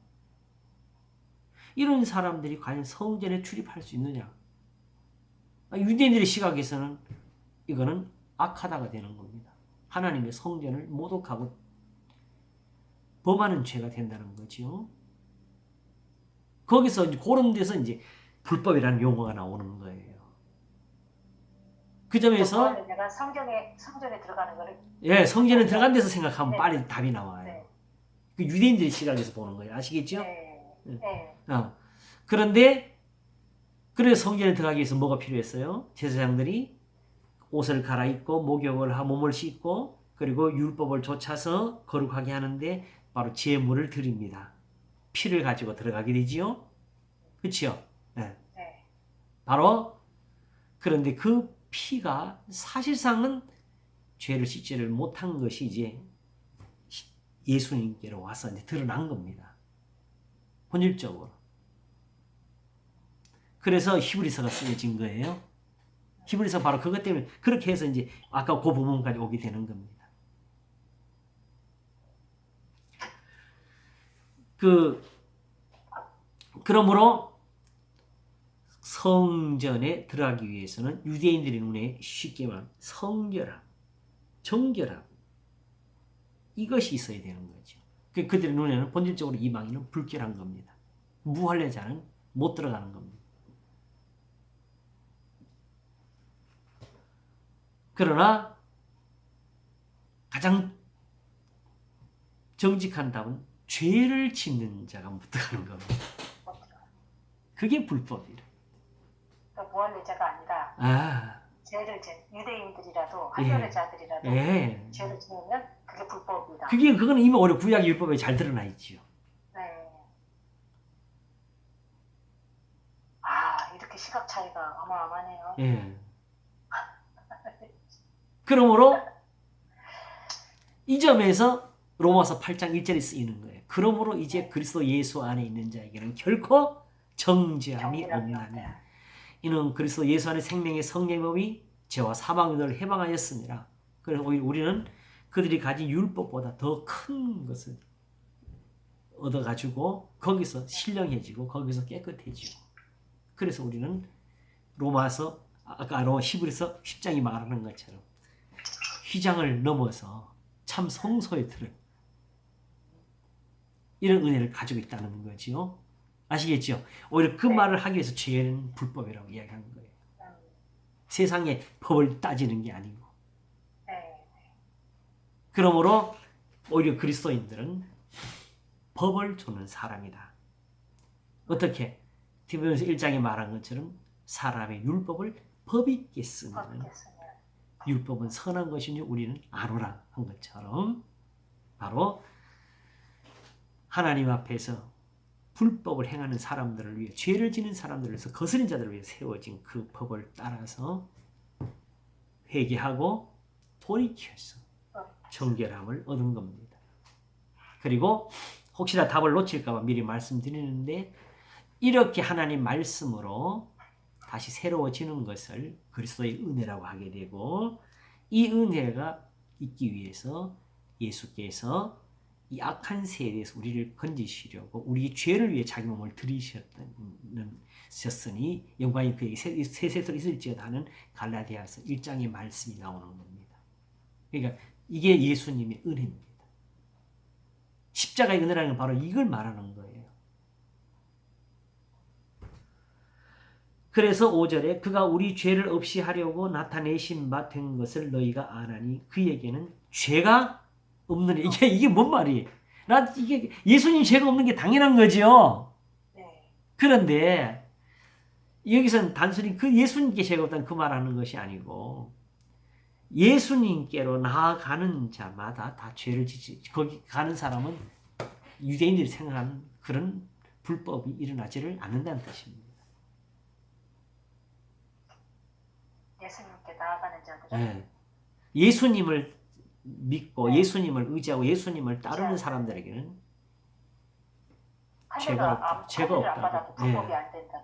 이런 사람들이 과연 성전에 출입할 수 있느냐? 유대인들의 시각에서는 이거는 악하다가 되는 겁니다. 하나님의 성전을 모독하고 범하는 죄가 된다는 거죠. 거기서 이제 그런 데서 이제 불법이라는 용어가 나오는 거예요. 그 점에서 내가 성전에 들어가는 거를 성전에 들어간 데서 생각하면 네. 빨리 답이 나와요. 네. 그 유대인들의 시각에서 보는 거예요. 아시겠죠? 네. 그런데 그래서 성전에 들어가기 위해서 뭐가 필요했어요? 제사장들이 옷을 갈아입고 목욕을 하고 몸을 씻고 그리고 율법을 좇아서 거룩하게 하는데 바로 제물을 드립니다. 피를 가지고 들어가게 되지요. 그렇죠? 네. 바로 그런데 그 피가 사실상은 죄를 씻지를 못한 것이 이제 예수님께로 와서 이제 드러난 겁니다. 본질적으로. 그래서 히브리서가 쓰여진 거예요. 히브리서 바로 그것 때문에 그렇게 해서 이제 아까 그 부분까지 오게 되는 겁니다. 그러므로 성전에 들어가기 위해서는 유대인들의 눈에 쉽게 말하면 성결함, 정결함 이것이 있어야 되는 거죠. 그들의 눈에는 본질적으로 이방인은 불결한 겁니다. 무할례자는 못 들어가는 겁니다. 그러나 가장 정직한 답은 죄를 짓는 자가 못 들어가는 겁니다. 그게 불법이라. 무할례자가 아니라 죄를 유대인들이라도 할례자들이라도 죄를 지으면 그게 불법이다. 그거는 이미 오래 구약 율법에 잘 드러나 있지요. 네. 이렇게 시각 차이가 어마어마하네요. 그러므로 이 점에서 로마서 8장 1절이 쓰이는 거예요. 그러므로 이제 그리스도 예수 안에 있는 자에게는 결코 정죄함이 없나니 이는 그리스도 예수 안에 생명의 성령법이 죄와 사망을 해방하였습니다. 그래서 우리는 그들이 가진 율법보다 더 큰 것을 얻어가지고 거기서 신령해지고 거기서 깨끗해지고 그래서 우리는 로마서 아까 히브리서 10장이 말하는 것처럼 휘장을 넘어서 참 성소에 들은 이런 은혜를 가지고 있다는 거지요. 아시겠죠? 오히려 그 말을 하기 위해서 죄는 불법이라고 이야기한 거예요. 세상의 법을 따지는 게 아니고. 그러므로 오히려 그리스도인들은 법을 주는 사람이다. 어떻게? 디모데후서 1장에 말한 것처럼 사람의 율법을 법 있게 쓰면 율법은 선한 것이니 우리는 아노라 한 것처럼 바로 하나님 앞에서 불법을 행하는 사람들을 위해 죄를 지는 사람들을 위해서 거스린 자들을 위해 세워진 그 법을 따라서 회개하고 돌이켜서 정결함을 얻은 겁니다. 그리고 혹시나 답을 놓칠까 봐 미리 말씀드리는데 이렇게 하나님 말씀으로 다시 새로워지는 것을 그리스도의 은혜라고 하게 되고 이 은혜가 있기 위해서 예수께서 이 악한 세대에서 우리를 건지시려고 우리 죄를 위해 자기 몸을 들이셨으니 영광이 그에게 세세토록 있을지어다 하는 갈라디아서 1장의 말씀이 나오는 겁니다. 그러니까 이게 예수님의 은혜입니다. 십자가의 은혜라는 건 바로 이걸 말하는 거예요. 그래서 5절에 그가 우리 죄를 없이 하려고 나타내신 바 된 것을 너희가 아나니 그에게는 죄가 없느니 이게 뭔 말이에요? 이게 예수님 죄가 없는 게 당연한 거죠. 네. 그런데 여기서는 단순히 그 예수님께 죄가 없다는 그 말하는 것이 아니고 예수님께로 나아가는 자마다 다 죄를 지지. 거기 가는 사람은 유대인들이 생각하는 그런 불법이 일어나지를 않는다는 뜻입니다. 예수님께 나아가는 자들. 네. 예수님을 믿고 예수님을 의지하고 예수님을 따르는 사람들에게는 죄가 안 받아도 불법이 안 된다.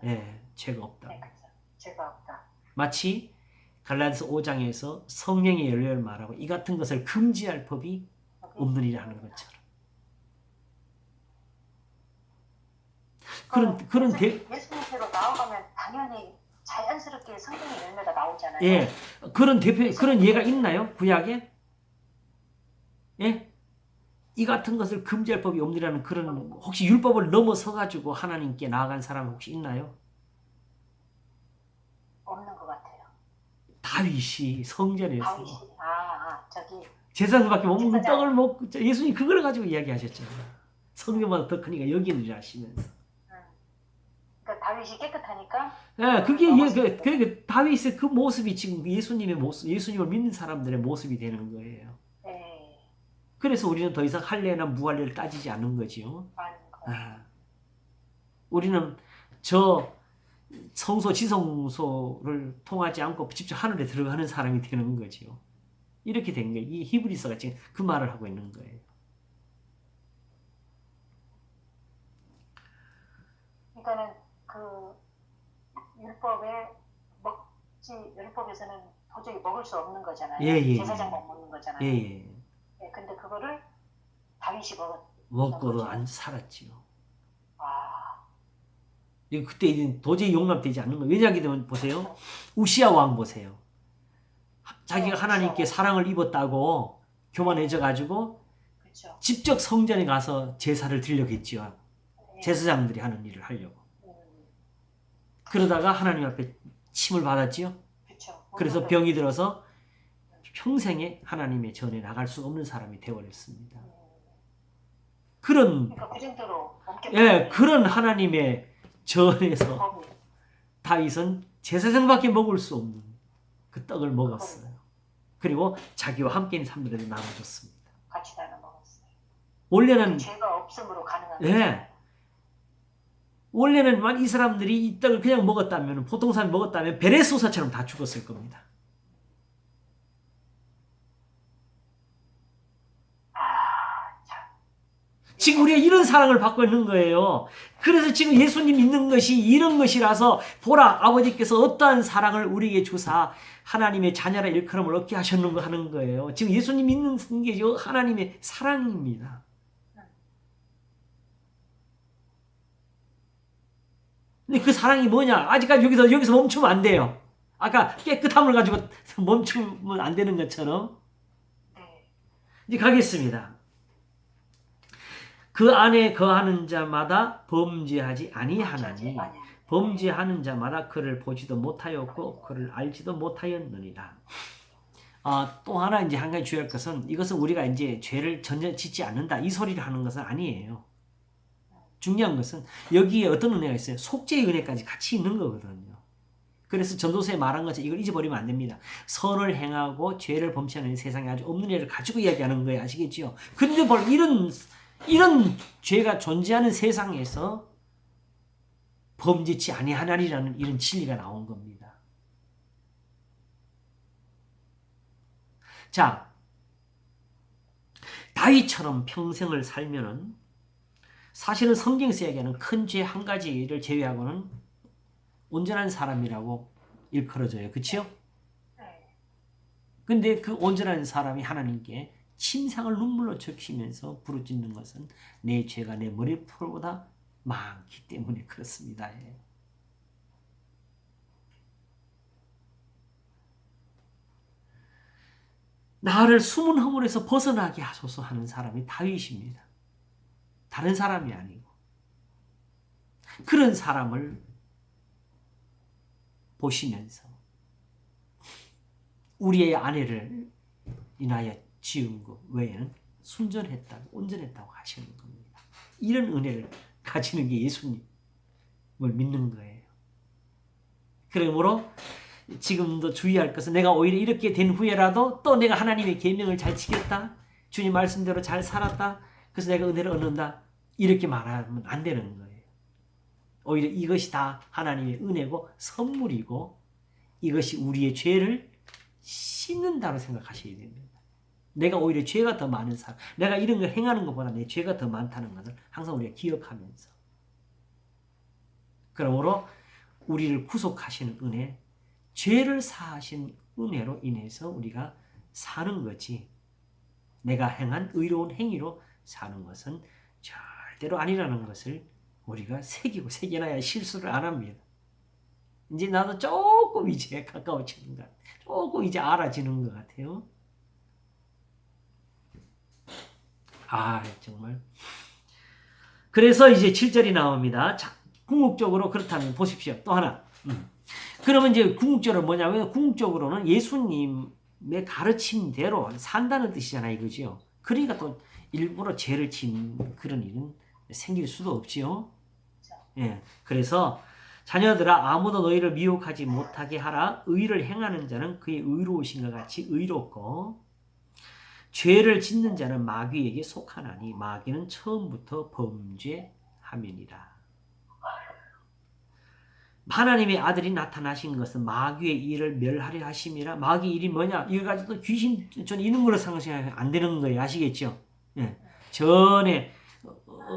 죄가 없다. 네, 그렇죠. 죄가 없다. 마치 갈라디아서 5장에서 성령의 열매를 말하고 이 같은 것을 금지할 법이 없느니라 하는 것처럼. 예수님께로 나아가면 당연히 자연스럽게 성령의 열매가 나오잖아요. 예, 그런 예가 있나요? 구약에? 예? 이 같은 것을 금지할 법이 없느라는 그런 혹시 율법을 넘어서 가지고 하나님께 나아간 사람 혹시 있나요? 없는 것 같아요. 다윗이 성전에서 저기 제사장밖에 못 먹는 떡을 먹고 예수님 그걸 가지고 이야기하셨잖아요. 성전보다 더 크니까 여기 있느라 하시면서. 그러니까 다윗이 깨끗하니까. 예, 그게 다윗의 그 모습이 지금 예수님의 모습, 예수님을 믿는 사람들의 모습이 되는 거예요. 네. 그래서 우리는 더 이상 할례나 무할례를 따지지 않는 거지요. 우리는 저 성소 지성소를 통하지 않고 직접 하늘에 들어가는 사람이 되는 거지요. 이렇게 된 거예요. 이 히브리서가 지금 그 말을 하고 있는 거예요. 그러니까는 그 율법에서는 도저히 먹을 수 없는 거잖아요. 제사장만 먹는 거잖아요. 근데 그거를 다윗이 먹고도 안 살았지요. 그때 이제 도저히 용납되지 않는 거예요. 왜냐하면 보세요. 우시아 왕 보세요. 자기가 하나님께 사랑을 입었다고 교만해져 가지고 직접 성전에 가서 제사를 드리려고 했지요. 제사장들이 하는 일을 하려고. 그러다가 하나님 앞에 침을 받았지요. 그래서 병이 들어서 평생에 하나님의 전에 나갈 수 없는 사람이 되어버렸습니다. 그런 그런 하나님의 전에서 다윗은 제사장밖에 먹을 수 없는 그 떡을 먹었어요. 그리고 자기와 함께 있는 사람들에게 나눠줬습니다. 같이 나눠 먹었어요. 원래는 죄가 없음으로 가능한 거죠. 원래는 이 사람들이 이 떡을 그냥 먹었다면 보통 사람이 먹었다면 베레소사처럼 다 죽었을 겁니다. 지금 우리가 이런 사랑을 받고 있는 거예요. 그래서 지금 예수님 믿는 것이 이런 것이라서 보라 아버지께서 어떠한 사랑을 우리에게 주사 하나님의 자녀라 일컬음을 얻게 하셨는 거 하는 거예요. 지금 예수님 믿는 게 하나님의 사랑입니다. 근데 그 사랑이 뭐냐? 아직까지 여기서 멈추면 안 돼요. 아까 깨끗함을 가지고 멈추면 안 되는 것처럼. 이제 가겠습니다. 그 안에 거하는 자마다 범죄하지 아니하나니 범죄하는 자마다 그를 보지도 못하였고 그를 알지도 못하였느니라. 또 하나 이제 한 가지 주의할 것은 이것은 우리가 이제 죄를 전혀 짓지 않는다 이 소리를 하는 것은 아니에요. 중요한 것은 여기에 어떤 은혜가 있어요? 속죄의 은혜까지 같이 있는 거거든요. 그래서 전도서에 말한 것처럼 이걸 잊어버리면 안 됩니다. 선을 행하고 죄를 범치하는 세상에 아주 없는 애를 가지고 이야기하는 거예요. 아시겠죠? 근데 바로 이런 죄가 존재하는 세상에서 범죄치 아니하나니라는 이런 진리가 나온 겁니다. 자, 다윗처럼 평생을 살면은 사실은 성경에서 얘기하는 큰 죄 한 가지를 제외하고는 온전한 사람이라고 일컬어져요. 그치요? 근데 그 온전한 사람이 하나님께 침상을 눈물로 적시면서 부르짖는 것은 내 죄가 내 머리풀보다 많기 때문에 그렇습니다. 나를 숨은 허물에서 벗어나게 하소서 하는 사람이 다윗입니다. 다른 사람이 아니고. 그런 사람을 보시면서 우리의 아내를 인하여 지은 것 외에는 순전했다고 온전했다고 하시는 겁니다. 이런 은혜를 가지는 게 예수님을 믿는 거예요. 그러므로 지금도 주의할 것은 내가 오히려 이렇게 된 후에라도 또 내가 하나님의 계명을 잘 지켰다. 주님 말씀대로 잘 살았다. 그래서 내가 은혜를 얻는다. 이렇게 말하면 안 되는 거예요. 오히려 이것이 다 하나님의 은혜고 선물이고 이것이 우리의 죄를 씻는다고 생각하셔야 됩니다. 내가 오히려 죄가 더 많은 사람, 내가 이런 걸 행하는 것보다 내 죄가 더 많다는 것을 항상 우리가 기억하면서 그러므로 우리를 구속하시는 은혜, 죄를 사하신 은혜로 인해서 우리가 사는 거지 내가 행한 의로운 행위로 사는 것은 절대로 아니라는 것을 우리가 새겨놔야 실수를 안 합니다. 이제 나도 조금 이제 가까워지는 것 같아요. 조금 이제 알아지는 것 같아요. 정말. 그래서 이제 7절이 나옵니다. 자, 궁극적으로 그렇다면 보십시오. 또 하나. 그러면 이제 궁극적으로 뭐냐면 궁극적으로는 예수님의 가르침대로 산다는 뜻이잖아요. 이거죠. 그러니까 또 일부러 죄를 지는 그런 일은 생길 수도 없지요. 예. 그래서 자녀들아 아무도 너희를 미혹하지 못하게 하라. 의를 행하는 자는 그의 의로우신 것 같이 의롭고 죄를 짓는 자는 마귀에게 속하나니 마귀는 처음부터 범죄함이니라. 하나님의 아들이 나타나신 것은 마귀의 일을 멸하려 하심이라. 마귀 일이 뭐냐? 이거 가지고 귀신 저는 이런 걸로 상상하면 안 되는 거예요. 아시겠죠? 예. 전에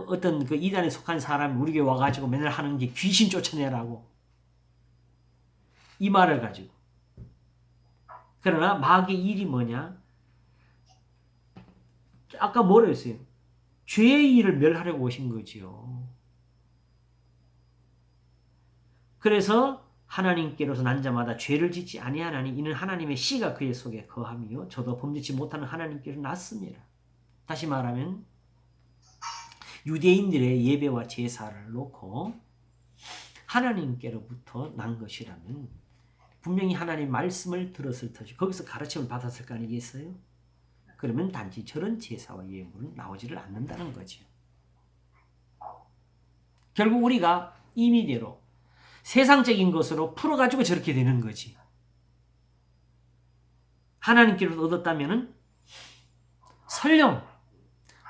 어떤 그 이단에 속한 사람이 우리 교회 와가지고 맨날 하는 게 귀신 쫓아내라고 이 말을 가지고. 그러나 마귀 일이 뭐냐? 아까 뭐라 했어요? 죄의 일을 멸하려고 오신 거지요. 그래서 하나님께로서 난 자마다 죄를 짓지 아니하나니 이는 하나님의 씨가 그의 속에 거함이요 저도 범죄치 못하는 하나님께로 났습니다. 다시 말하면 유대인들의 예배와 제사를 놓고 하나님께로부터 난 것이라면 분명히 하나님 말씀을 들었을 터지 거기서 가르침을 받았을 거 아니겠어요? 그러면 단지 저런 제사와 예물은 나오지를 않는다는 거죠. 결국 우리가 임의대로 세상적인 것으로 풀어가지고 저렇게 되는 거지. 하나님께로 얻었다면은 설령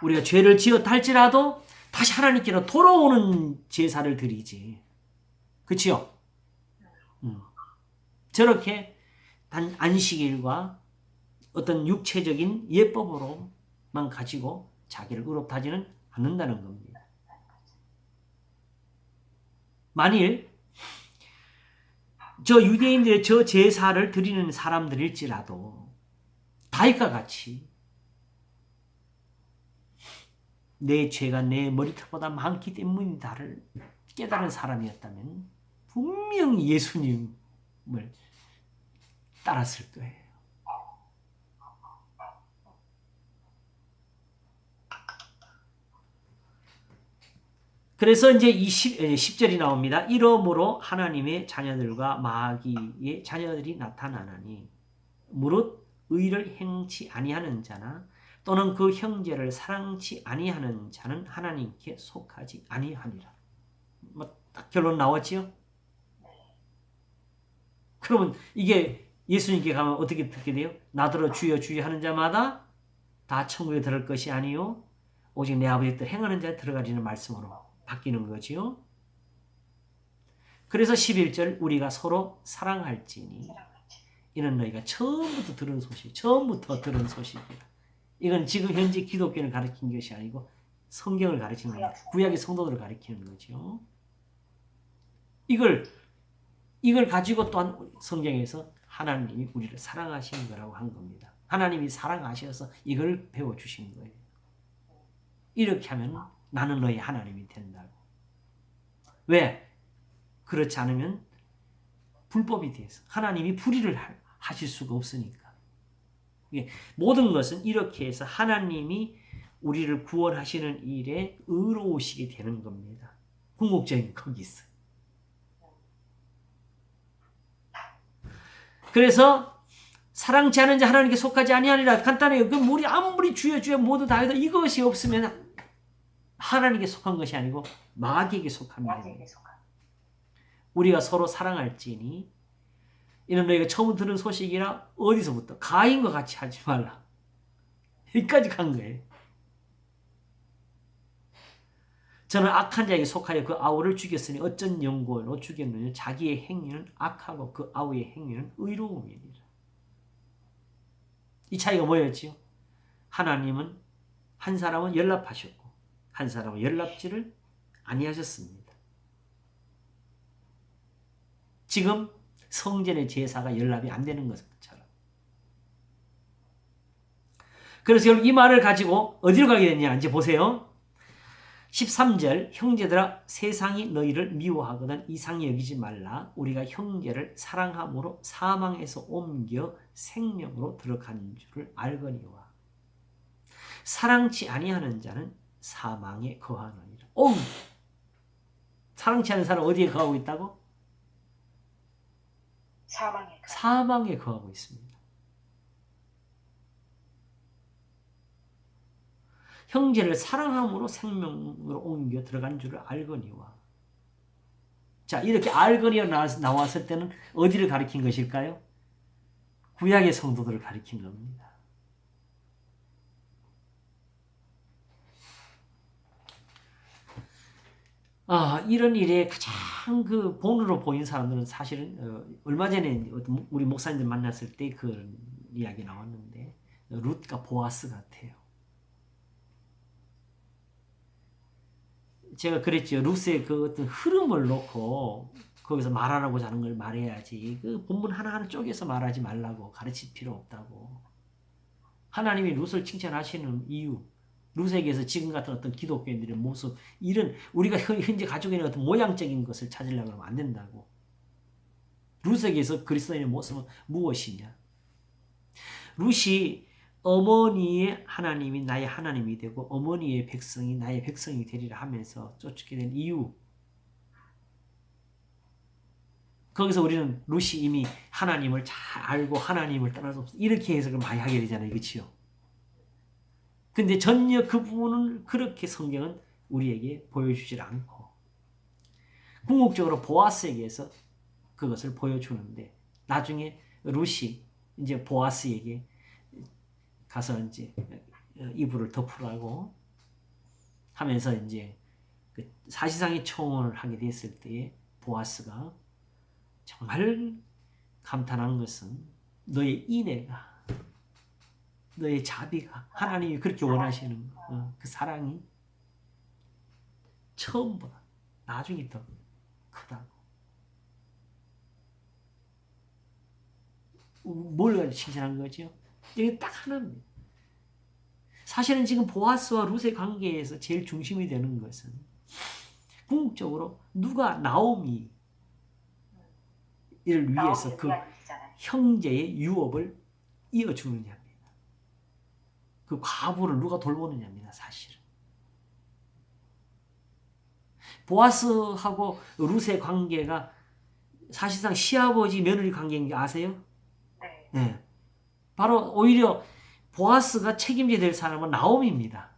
우리가 죄를 지었다 할지라도 다시 하나님께로 돌아오는 제사를 드리지. 그치요? 저렇게 단 안식일과 어떤 육체적인 예법으로만 가지고 자기를 의롭다지는 않는다는 겁니다. 만일 저 유대인들의 저 제사를 드리는 사람들일지라도 다윗과 같이 내 죄가 내 머리털보다 많기 때문이다를 깨달은 사람이었다면 분명히 예수님을 따랐을 거예요. 그래서 이제 10절이 나옵니다. 이러므로 하나님의 자녀들과 마귀의 자녀들이 나타나나니 무릇 의를 행치 아니하는 자나 또는 그 형제를 사랑치 아니하는 자는 하나님께 속하지 아니하니라. 딱 결론 나왔지요? 그러면 이게 예수님께 가면 어떻게 듣게 돼요? 나더러 주여 주여 하는 자마다 다 천국에 들어갈 것이 아니요 오직 내 아버지 뜻 행하는 자에 들어가리는 말씀으로 바뀌는 거지요. 그래서 11절 우리가 서로 사랑할지니 이는 너희가 처음부터 들은 소식이다. 이건 지금 현재 기독교를 가르친 것이 아니고 성경을 가르치는 거예요. 구약의 성도들을 가르치는 거죠. 이걸 가지고 또한 성경에서 하나님이 우리를 사랑하시는 거라고 한 겁니다. 하나님이 사랑하셔서 이걸 배워주신 거예요. 이렇게 하면 나는 너희 하나님이 된다고. 왜? 그렇지 않으면 불법이 돼서 하나님이 불의를 하실 수가 없으니까. 모든 것은 이렇게 해서 하나님이 우리를 구원하시는 일에 의로우시게 되는 겁니다. 궁극적인 거기 있어요. 그래서 사랑치 않은 자 하나님께 속하지 아니하리라. 간단해요. 그럼 우리 아무리 주여 주여 모두 다 해도 이것이 없으면 하나님께 속한 것이 아니고 마귀에게 속합니다. 마귀에게 속한. 우리가 서로 사랑할지니 이는 너희가 처음 들은 소식이라. 어디서부터? 가인과 같이 하지 말라. 여기까지 간 거예요. 저는 악한 자에게 속하여 그 아우를 죽였으니 어쩐 연고로 죽였느냐. 자기의 행위는 악하고 그 아우의 행위는 의로움이니라. 이 차이가 뭐였지요? 하나님은 한 사람은 연락하셨고 한 사람은 연락지를 아니하셨습니다. 지금 성전의 제사가 연락이 안 되는 것처럼. 그래서 이 말을 가지고 어디로 가게 됐냐 이제 보세요. 13절 형제들아 세상이 너희를 미워하거든 이상히 여기지 말라. 우리가 형제를 사랑함으로 사망에서 옮겨 생명으로 들어간 줄을 알거니와 사랑치 아니하는 자는 사망에 거하느니라. 오! 사랑치 않은 사람 어디에 거하고 있다고? 사망에 거하고 있습니다. 형제를 사랑함으로 생명으로 옮겨 들어간 줄을 알거니와. 자, 이렇게 알거니와 나왔을 때는 어디를 가리킨 것일까요? 구약의 성도들을 가리킨 겁니다. 이런 일에 가장 그 본으로 보인 사람들은 사실은 얼마 전에 우리 목사님들 만났을 때 그 이야기 나왔는데 룻과 보아스 같아요. 제가 그랬죠. 룻의 그 어떤 흐름을 놓고 거기서 말하라고 하는 걸 말해야지. 그 본문 하나하나 쪼개서 말하지 말라고, 가르칠 필요 없다고. 하나님이 룻을 칭찬하시는 이유, 룻에게서 지금 같은 어떤 기독교인들의 모습, 이런 우리가 현재 가지고 있는 어떤 모양적인 것을 찾으려고 하면 안 된다고. 룻에게서 그리스도인의 모습은 무엇이냐? 룻이 어머니의 하나님이 나의 하나님이 되고 어머니의 백성이 나의 백성이 되리라 하면서 쫓게 된 이유. 거기서 우리는 룻이 이미 하나님을 잘 알고 하나님을 떠날 수 없어. 이렇게 해석을 많이 하게 되잖아요. 그렇죠? 근데 전혀 그 부분을 그렇게 성경은 우리에게 보여주질 않고 궁극적으로 보아스에게서 그것을 보여주는데 나중에 룻이 이제 보아스에게 가서 이제 이불을 덮으라고 하면서 이제 그 사실상의 청혼을 하게 됐을 때에 보아스가 정말 감탄한 것은 너의 인애가, 너의 자비가, 하나님이 그렇게 원하시는 그 사랑이 처음보다 나중에 더 크다고. 뭘 가지고 칭찬한 거죠? 이게 딱 하나입니다. 사실은 지금 보아스와 룻의 관계에서 제일 중심이 되는 것은 궁극적으로 누가 나오미를 위해서 그 형제의 유업을 이어주느냐입니다. 그 과부를 누가 돌보느냐입니다. 사실은. 보아스하고 룻의 관계가 사실상 시아버지 며느리 관계인 게 아세요? 네. 바로 오히려 보아스가 책임져야 될 사람은 나오미입니다.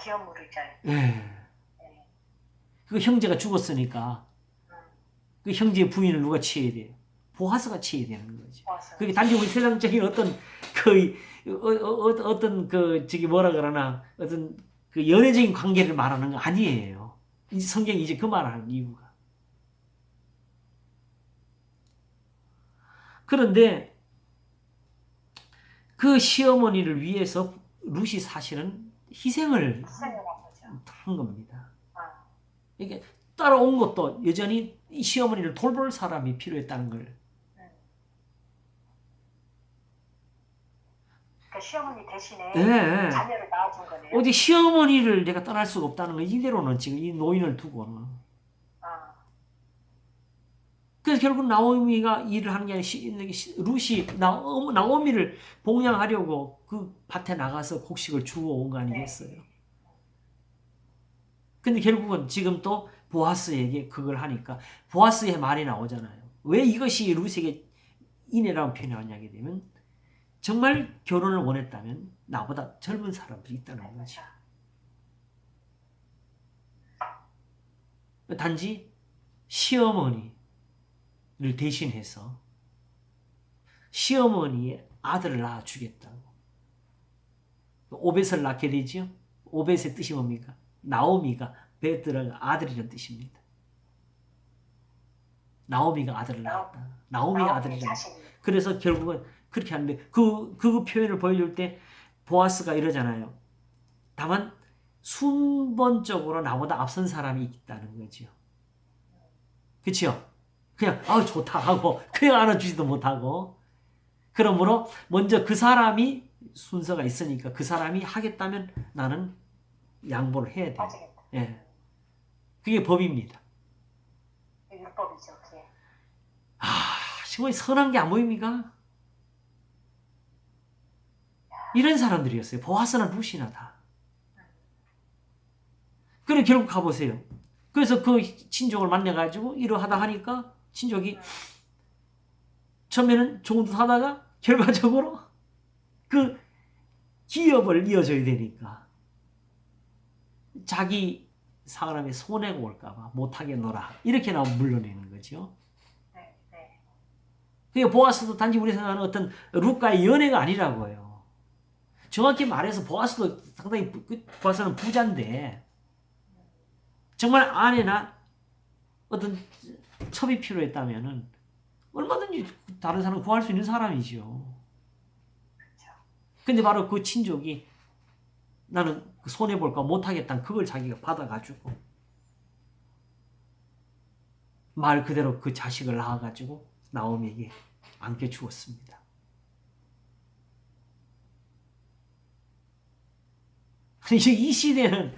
기업무르자예요. 네. 그 형제가 죽었으니까 그 형제의 부인을 누가 취해야 돼요? 보아스가 취해야 되는 거죠. 그게 단지 우리 세상적인 어떤 어떤 그 저기 뭐라 그러나 어떤 그 연애적인 관계를 말하는 거 아니에요. 이 성경이 이제 그 말을 하는 이유가. 그런데 그 시어머니를 위해서 룻이 사실은 희생을 한 겁니다. 이게 따라온 것도 여전히 이 시어머니를 돌볼 사람이 필요했다는 걸. 그 시어머니 대신에 네. 자녀를 낳아준 거네요. 어디 시어머니를 내가 떠날 수가 없다는 거 이대로는 지금 이 노인을 두고는. 그래서 결국 나오미가 일을 하는 게 아니라 룻이 나오미를 봉양하려고 그 밭에 나가서 곡식을 주워 온 거 아니겠어요? 근데 결국은 지금 또 보아스에게 그걸 하니까 보아스의 말이 나오잖아요. 왜 이것이 룻에게 인애라는 표현이 나오냐게 되면 정말 결혼을 원했다면 나보다 젊은 사람들이 있다는 거죠. 단지 시어머니를 대신해서 시어머니의 아들을 낳아주겠다고. 오벳을 낳게 되죠. 오벳의 뜻이 뭡니까? 나오미가 베드라가 아들이라는 뜻입니다. 나오미가 아들을 낳았다. 나오미가 아들이라는. 그래서 결국은 그렇게 하는데 그 표현을 보여줄 때 보아스가 이러잖아요. 다만 순번적으로 나보다 앞선 사람이 있다는 거죠. 그렇죠? 그냥 좋다 하고 그냥 알아주지도 못하고 그러므로 먼저 그 사람이 순서가 있으니까 그 사람이 하겠다면 나는 양보를 해야 돼요. 예. 그게 법입니다. 율법이죠. 그게. 정말 선한 게 안 보입니까? 이런 사람들이었어요. 보아스나 룻이나 다. 그래 결국 가보세요. 그래서 그 친족을 만나가지고 이러하다 하니까 친족이 처음에는 좋은 듯 하다가 결과적으로 그 기업을 이어줘야 되니까 자기 사람의 손해가 올까봐 못하게 놀아 이렇게 나오면 물러내는 거죠. 그게 보아스도 단지 우리 생각하는 어떤 룻과의 연애가 아니라고요. 정확히 말해서 보아스도 상당히 보아스는 부자인데 정말 아내나 어떤 첩이 필요했다면은 얼마든지 다른 사람 구할 수 있는 사람이죠. 근데 바로 그 친족이 나는 손해볼까 못하겠다는 그걸 자기가 받아가지고 말 그대로 그 자식을 낳아가지고 나오미에게 안겨주었습니다. 이 시대는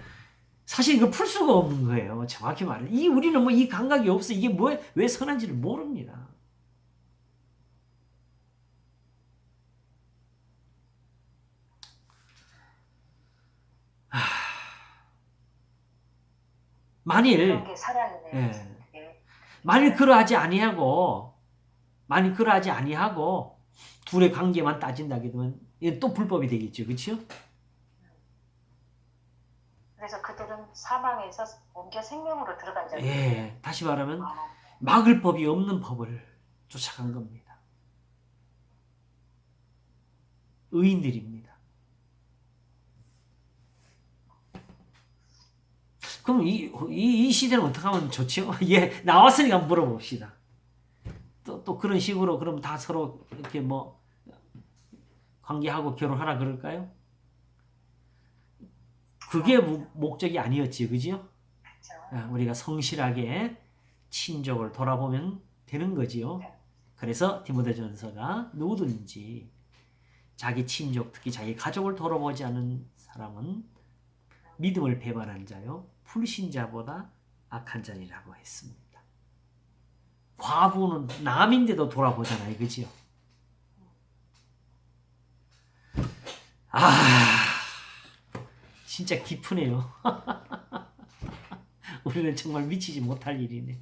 사실 이거 풀 수가 없는 거예요. 정확히 말해. 우리는 뭐 이 감각이 없어. 이게 왜 선한지를 모릅니다. 만일 그러하지 아니하고 둘의 관계만 따진다게 되면 이건 또 불법이 되겠죠. 그렇죠? 그래서 그들은 사망에서 옮겨 생명으로 들어간 자들. 예, 다시 말하면 막을 법이 없는 법을 쫓아간 겁니다. 의인들입니다. 그럼 이 시대는 어떻게 하면 좋죠? 예, 나왔으니까 한번 물어봅시다. 또 그런 식으로 그럼 다 서로 이렇게 뭐 관계하고 결혼하라 그럴까요? 그게 목적이 아니었지, 그죠? 우리가 성실하게 친족을 돌아보면 되는 거지요. 그래서 디모데전서가 누구든지 자기 친족, 특히 자기 가족을 돌아보지 않은 사람은 믿음을 배반한 자요, 불신자보다 악한 자니라고 했습니다. 과부는 남인데도 돌아보잖아요, 그죠? 진짜 깊으네요. 우리는 정말 미치지 못할 일이네.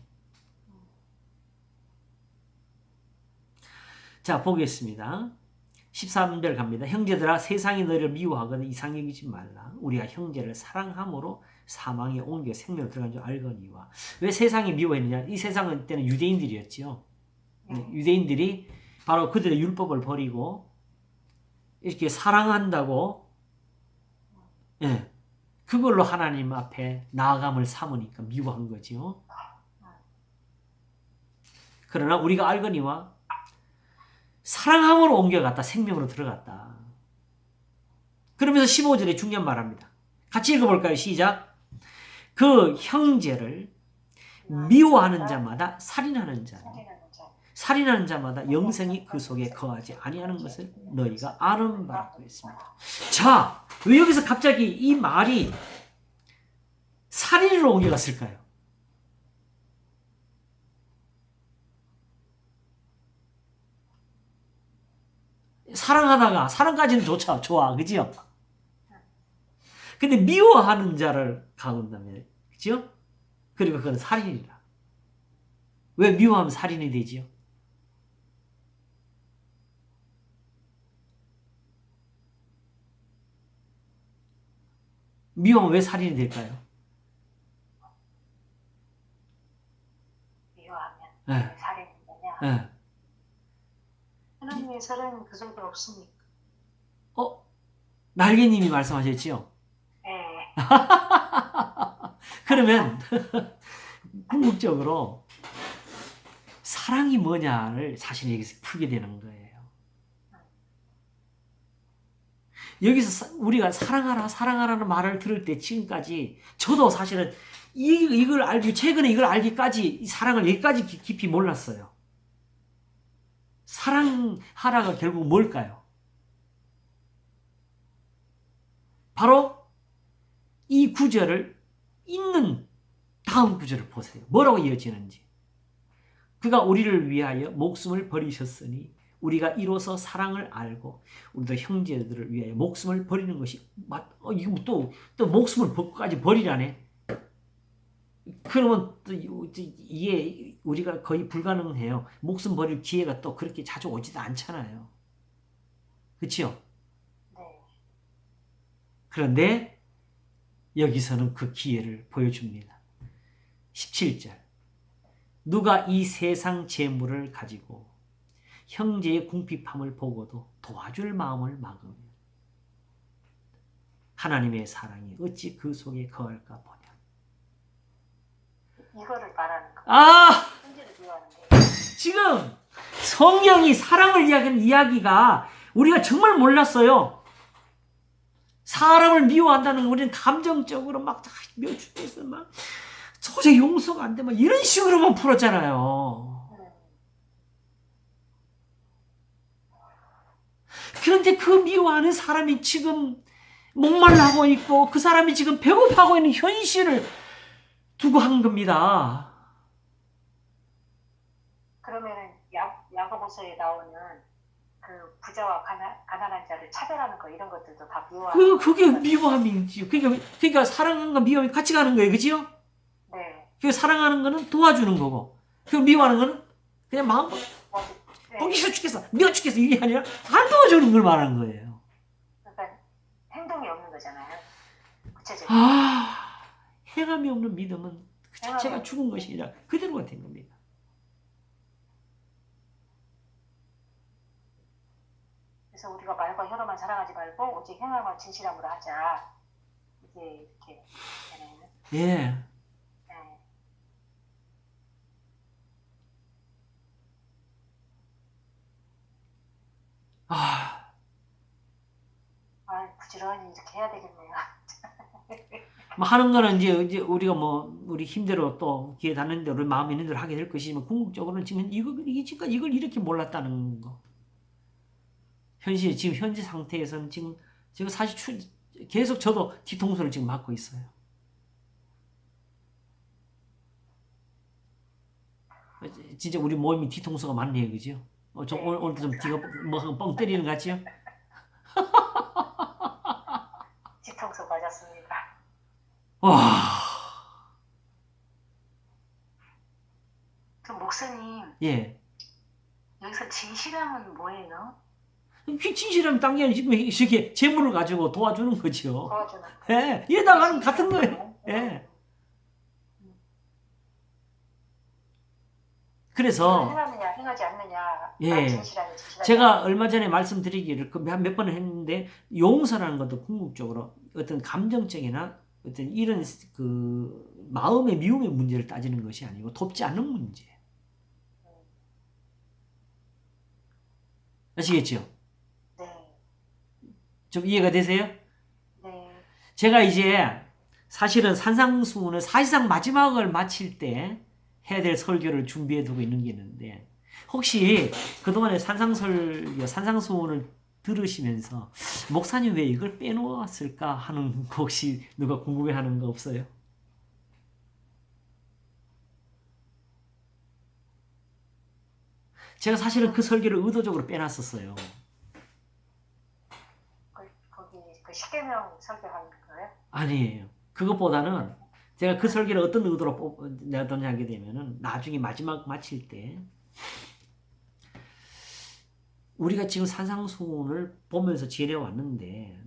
자, 보겠습니다. 13절 갑니다. 형제들아, 세상이 너희를 미워하거든 이상 여기지 말라. 우리가 형제를 사랑함으로 사망에 옮겨 생명을 들어간 줄 알거니와. 왜 세상이 미워했느냐? 이 세상은 때는 유대인들이었죠. 유대인들이 바로 그들의 율법을 버리고 이렇게 사랑한다고, 예, 그걸로 하나님 앞에 나아감을 삼으니까 미워한 거죠. 그러나 우리가 알거니와 사랑함으로 옮겨갔다. 생명으로 들어갔다. 그러면서 15절에 중요한 말합니다. 같이 읽어볼까요? 시작. 그 형제를 미워하는 자마다 살인하는 자니 살인하는 자마다 영생이 그 속에 거하지 아니하는 것을 너희가 아는 바라고 했습니다. 자, 왜 여기서 갑자기 이 말이 살인으로 옮겨갔을까요? 사랑하다가 사랑까지는 좋아, 그지요? 근데 미워하는 자를 가운다면, 그죠? 그리고 그건 살인이라. 왜 미워하면 살인이 되지요? 미워하면 왜 살인이 될까요? 미워하면 네. 살인이 되냐? 예. 하나님의 사랑은 그 정도 없으니까. 날개님이 말씀하셨지요? 네. 그러면 궁극적으로 사랑이 뭐냐를 사실 여기서 풀게 되는 거예요. 여기서 우리가 사랑하라는 말을 들을 때 지금까지 저도 사실은 이걸 알기 최근에 이걸 알기까지 이 사랑을 여기까지 깊이 몰랐어요. 사랑하라가 결국 뭘까요? 바로 이 구절을 읽는 다음 구절을 보세요. 뭐라고 이어지는지. 그가 우리를 위하여 목숨을 버리셨으니 우리가 이로써 사랑을 알고 우리도 형제들을 위하여 목숨을 버리는 것이 이거 또 목숨을까지 버리라네. 그러면 또 이게 우리가 거의 불가능해요. 목숨 버릴 기회가 또 그렇게 자주 오지도 않잖아요. 그렇죠? 네. 그런데 여기서는 그 기회를 보여줍니다. 17절. 누가 이 세상 재물을 가지고 형제의 궁핍함을 보고도 도와줄 마음을 막으면 하나님의 사랑이 어찌 그 속에 거할까 보냐. 이거를 말하는 거. 아! 형제를 미워하는데. 지금 성경이 사랑을 이야기하는 이야기가 우리가 정말 몰랐어요. 사람을 미워한다는 건 우리는 감정적으로 막 묘축해서 막 도저히 용서가 안 돼 막 이런 식으로만 풀었잖아요. 그런데 그 미워하는 사람이 지금 목말라하고 있고 그 사람이 지금 배고파하고 있는 현실을 두고 한 겁니다. 그러면은 야고보서에 나오는 그 부자와 가난한 자를 차별하는 거 이런 것들도 다 미워하는 그게 미워함이지요. 그러니까 사랑과 미워함이 같이 가는 거예요. 그지요? 네. 그 사랑하는 거는 도와주는 거고 그 미워하는 거는 그냥 마음 네. 보기 싫어 죽겠어 미워 죽겠어 이게 아니라 안 도와주는 걸 말하는 거예요. 그러니까 행동이 없는 거잖아요. 구체적으로. 행함이 없는 믿음은 그 자체가 행함이 죽은 것이 아니라 그대로가 된 겁니다. 그래서 우리가 말과 혀로만 사랑하지 말고 오직 행함과 진실함으로 하자. 이게 이렇게 되네요. 예. 네. 부지런히 이렇게 해야 되겠네요. 뭐 하는 거는 이제 우리가 뭐 우리 힘대로 또 기회 닿는 대로 마음 있는 대로 하게 될 것이지만 궁극적으로는 지금 이게 지금까지 이걸 이렇게 몰랐다는 거. 지금 현재 상태에서는 지금 사실 계속 저도 뒤통수를 지금 맞고 있어요. 진짜 우리 몸이 뒤통수가 많네요, 그죠? 오늘도 좀 뒤가 뭐 뻥 때리는 것 같지요? 뒤통수 맞았습니다. 와, 그 목사님 예. 여기서 진실함은 뭐예요? 진실하면 당연히 지금 이렇게 재물을 가지고 도와주는 거죠. 도와주는. 예, 이러다가는 같은 거예요. 예. 그래서 행하느냐 행하지 않느냐. 예. 진실하냐 진실하냐. 제가 얼마 전에 말씀드리기를 몇 번을 했는데 용서라는 것도 궁극적으로 어떤 감정적이나 어떤 이런 그 마음의 미움의 문제를 따지는 것이 아니고 돕지 않는 문제. 아시겠죠? 네. 좀 이해가 되세요? 네. 제가 이제 사실은 산상수훈을 사실상 마지막을 마칠 때 해야 될 설교를 준비해 두고 있는 게 있는데 혹시 그동안에 산상수훈을 들으시면서 목사님 왜 이걸 빼놓았을까 하는 거 혹시 누가 궁금해하는 거 없어요? 제가 사실은 그 설교를 의도적으로 빼놨었어요. 그 십계명 설교하는 거예요? 아니에요. 그것보다는 제가 그 설교를 어떤 의도로 내가 하게 되면은 나중에 마지막 마칠 때 우리가 지금 산상수훈을 보면서 지내왔는데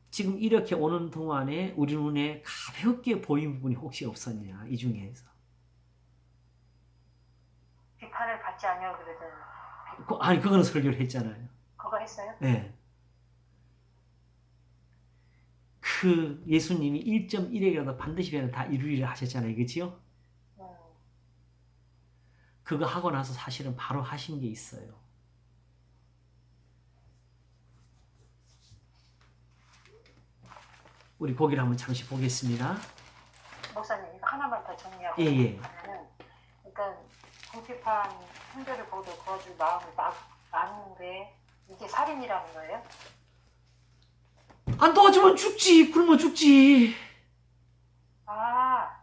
지금 이렇게 오는 동안에 우리 눈에 가볍게 보인 부분이 혹시 없었냐 이 중에서. 비판을 받지 않냐고 그러던 아니 그거는 설교를 했잖아요. 그거 했어요? 네. 그 예수님이 1.1핵이라도 반드시 배는 다 이루리라 하셨잖아요. 그치요? 음, 그거 하고 나서 사실은 바로 하신 게 있어요. 우리 거기를 한번 잠시 보겠습니다. 목사님 이거 하나만 더 정리하고 예. 하면은 일단 궁핍한 형제를 보도 도와줄 마음이 많은데 이게 살인이라는 거예요? 안 도와주면 죽지. 굶어 죽지. 아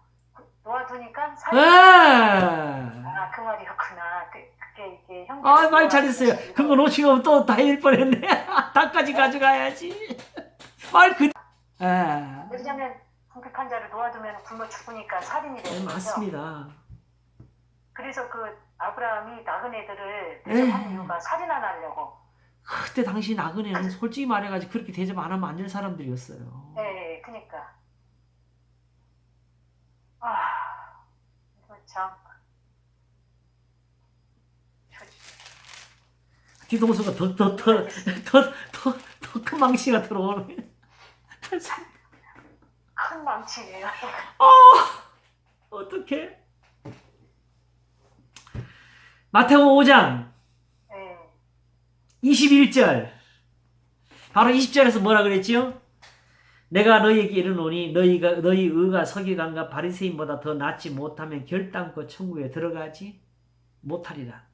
놓아두니까 아, 살인. 아, 그 말이었구나. 그게 이게 형제. 아, 말 잘했어요. 그거 놓치면 또 다 잃을 뻔했네. 다까지 가져가야지. 말 그. 아, 왜냐면 궁핍한 자를 놓아두면 굶어 죽으니까 살인이 되는 네, 거죠. 맞습니다. 그래서 그 아브라함이 낳은 애들을 에이. 대접한 이유가 살인 안 하려고. 그때 당시 나그네는 솔직히 말해가지고 그렇게 대접 안 하면 안 될 사람들이었어요. 네, 그니까. 아, 이거 참. 뒤통수가 더 큰 망치가 들어오네. 큰 망치네요. 어떡해? 마태복음 5장 네. 21절 바로 20절에서 뭐라 그랬지요? 내가 너희에게 이르노니 너희 의가 서기관과 바리새인보다 더 낫지 못하면 결단코 천국에 들어가지 못하리라.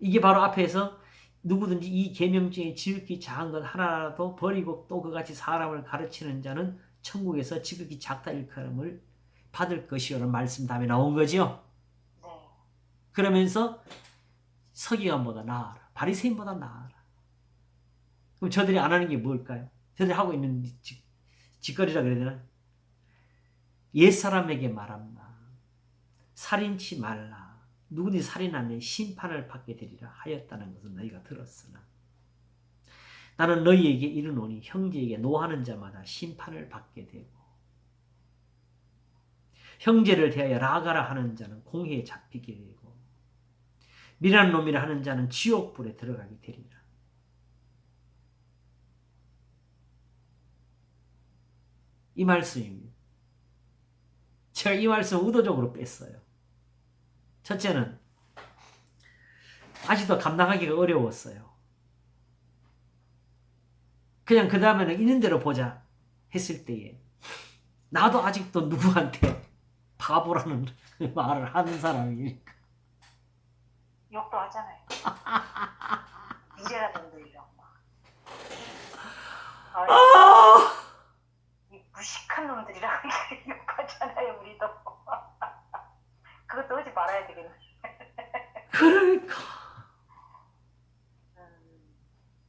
이게 바로 앞에서 누구든지 이 계명 중에 지극히 작은 것 하나라도 버리고 또 그같이 사람을 가르치는 자는 천국에서 지극히 작다 일컬음을 받을 것이요라는 말씀 다음에 나온 거죠. 네. 그러면서 서기관보다 나아라. 바리새인보다 나아라. 그럼 저들이 안 하는 게 뭘까요? 저들이 하고 있는 짓거리라 그래야 되나? 옛사람에게 말한다. 살인치 말라. 누구든지 살인하면 심판을 받게 되리라 하였다는 것은 너희가 들었으나 나는 너희에게 이르노니 형제에게 노하는 자마다 심판을 받게 되고 형제를 대하여 라가라 하는 자는 공회에 잡히게 되고 미련한 놈이라 하는 자는 지옥불에 들어가게 되리라. 이 말씀입니다. 제가 이 말씀을 의도적으로 뺐어요. 첫째는 아직도 감당하기가 어려웠어요. 그냥 그 다음에는 있는 대로 보자 했을 때에 나도 아직도 누구한테 바보라는 말을 하는 사람이니까. 욕도 하잖아요. 이제라도 이라고 막. 이 무식한 놈들이라고 욕하잖아요, 우리도. 그것도 하지 말아야 되겠네. 그러니까.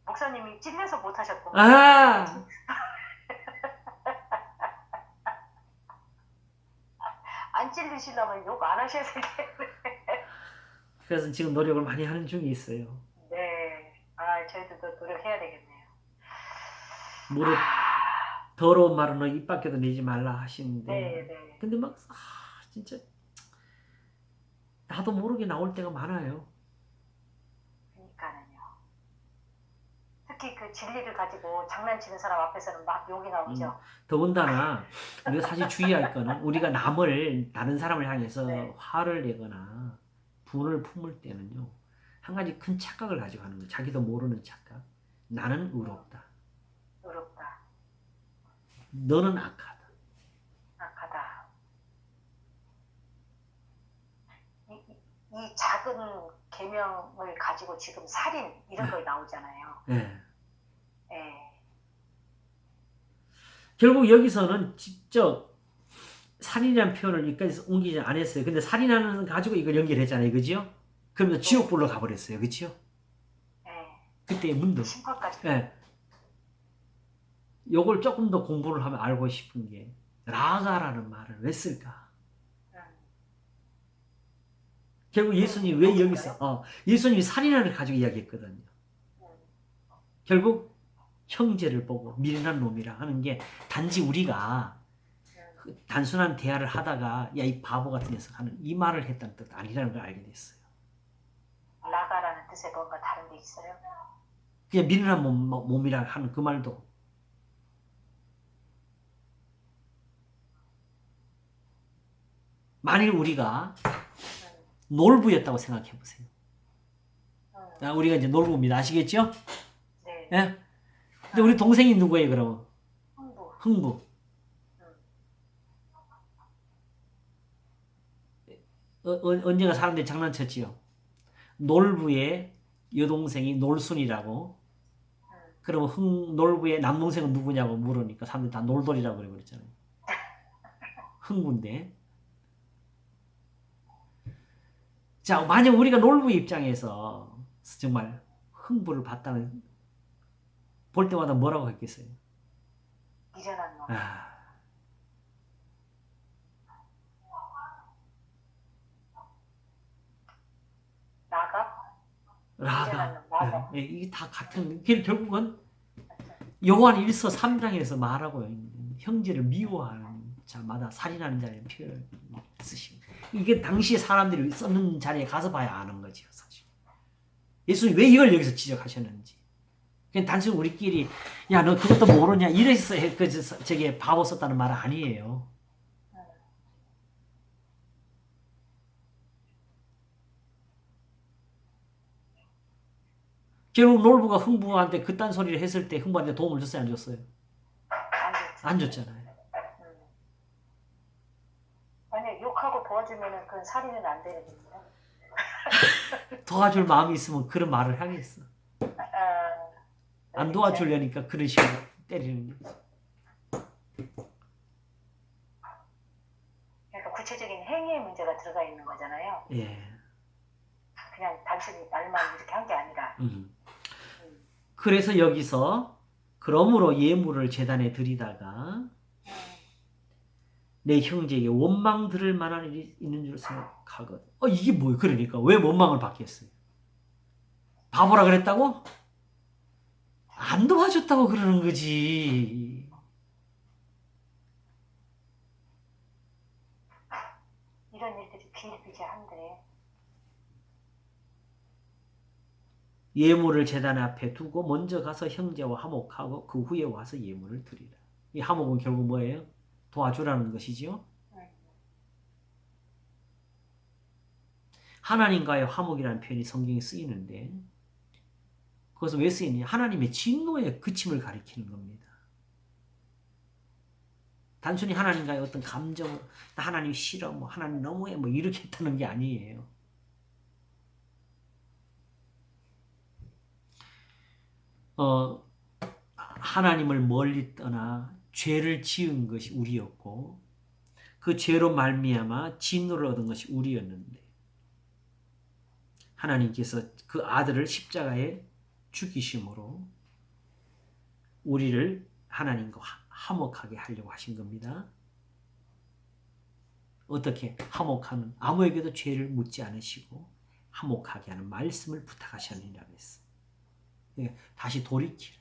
목사님이 찔려서 못하셨구만. 아. 안 찔리시려면 욕 안 하셔야 되겠네. 그래서 지금 노력을 많이 하는 중에 있어요. 네. 아, 저희들도 노력해야 되겠네요. 무릇 더러운 말은 너 입 밖에도 내지 말라 하시는데. 네. 근데 막 진짜 나도 모르게 나올 때가 많아요. 그러니까는요. 특히 그 진리를 가지고 장난치는 사람 앞에서는 막 욕이 나오죠. 더군다나 우리가 사실 주의할 거는 우리가 다른 사람을 향해서 네. 화를 내거나 분을 품을 때는요. 한 가지 큰 착각을 가지고 하는 거예요. 자기도 모르는 착각. 나는 의롭다. 의롭다. 너는 악하다. 악하다. 이 작은 계명을 가지고 지금 살인 이런 걸 나오잖아요. 네. 예. 결국 여기서는 직접 살인이라는 표현을 여기까지 옮기지 안 했어요. 근데 살인하는 가지고 이걸 연결했잖아요. 그죠? 그러면서 지옥불로 가버렸어요. 그죠? 예. 그때의 문득. 심판까지. 예. 요걸 조금 더 공부를 하면 알고 싶은 게 라가라는 말을 왜 쓸까? 결국 예수님이 왜 여기서 예수님이 살인을 가지고 이야기했거든요. 결국 형제를 보고 미련한 놈이라 하는 게 단지 우리가 단순한 대화를 하다가 야 이 바보 같은 녀석 하는 이 말을 했다는 뜻 아니라는 걸 알게 됐어요. 라가라는 뜻에 뭔가 다른 게 있어요? 그냥 미련한 몸이라 하는 그 말도 만일 우리가 놀부였다고 생각해 보세요. 우리가 이제 놀부입니다. 아시겠죠? 네. 예? 근데 우리 동생이 누구예요, 그러면? 흥부. 흥부. 언젠가 사람들이 장난쳤지요. 놀부의 여동생이 놀순이라고. 그러면 놀부의 남동생은 누구냐고 물으니까 사람들이 다 놀돌이라고 그래버렸잖아요. 흥부인데. 자, 만약 우리가 놀부 입장에서 정말 흥부를 봤다면 볼 때마다 뭐라고 했겠어요? 미련한 놈. 라가. 이게 다 같은. 결국은 요한 1서 3장에서 말하고요. 형제를 미워하는 자마다 살인하는 자의 표현을 쓰시고 이게 당시에 사람들이 썼는 자리에 가서 봐야 아는 거죠, 사실. 예수님이 왜 이걸 여기서 지적하셨는지. 그냥 단순히 우리끼리 야 너 그것도 모르냐 이래서 저게 바보 썼다는 말은 아니에요. 결국 놀부가 흥부한테 그딴 소리를 했을 때 흥부한테 도움을 줬어요, 안 줬어요? 안 줬잖아요. 만약 욕하고 도와주면은 그건 살인은 안 되는 겁니다. 도와줄 마음이 있으면 그런 말을 하겠어. 안 도와주려니까 그런 식으로 때리는 거지. 그러니까 구체적인 행위의 문제가 들어가 있는 거잖아요. 예. 그냥 단순히 말만 이렇게 한 게 아니라. 그래서 여기서 그러므로 예물을 제단에 드리다가 내 형제에게 원망 들을 만한 일이 있는 줄 생각하거든. 이게 뭐예요? 그러니까 왜 원망을 받겠어요? 바보라 그랬다고? 안 도와줬다고 그러는 거지. 이런 일들이 비일비재한데. 예물을 제단 앞에 두고 먼저 가서 형제와 화목하고 그 후에 와서 예물을 드리라. 이 화목은 결국 뭐예요? 도와주라는 것이지요. 하나님과의 화목이라는 표현이 성경에 쓰이는데 그것은 왜 쓰이느냐? 하나님의 진노의 그침을 가리키는 겁니다. 단순히 하나님과의 어떤 감정, 하나님 싫어, 하나님 너무해, 이렇게 했다는 게 아니에요. 하나님을 멀리 떠나 죄를 지은 것이 우리였고 그 죄로 말미암아 진노를 얻은 것이 우리였는데 하나님께서 그 아들을 십자가에 죽이심으로 우리를 하나님과 화목하게 하려고 하신 겁니다. 어떻게 화목하는 아무에게도 죄를 묻지 않으시고 화목하게 하는 말씀을 부탁하셨느니라고 했어요. 다시 돌이키라.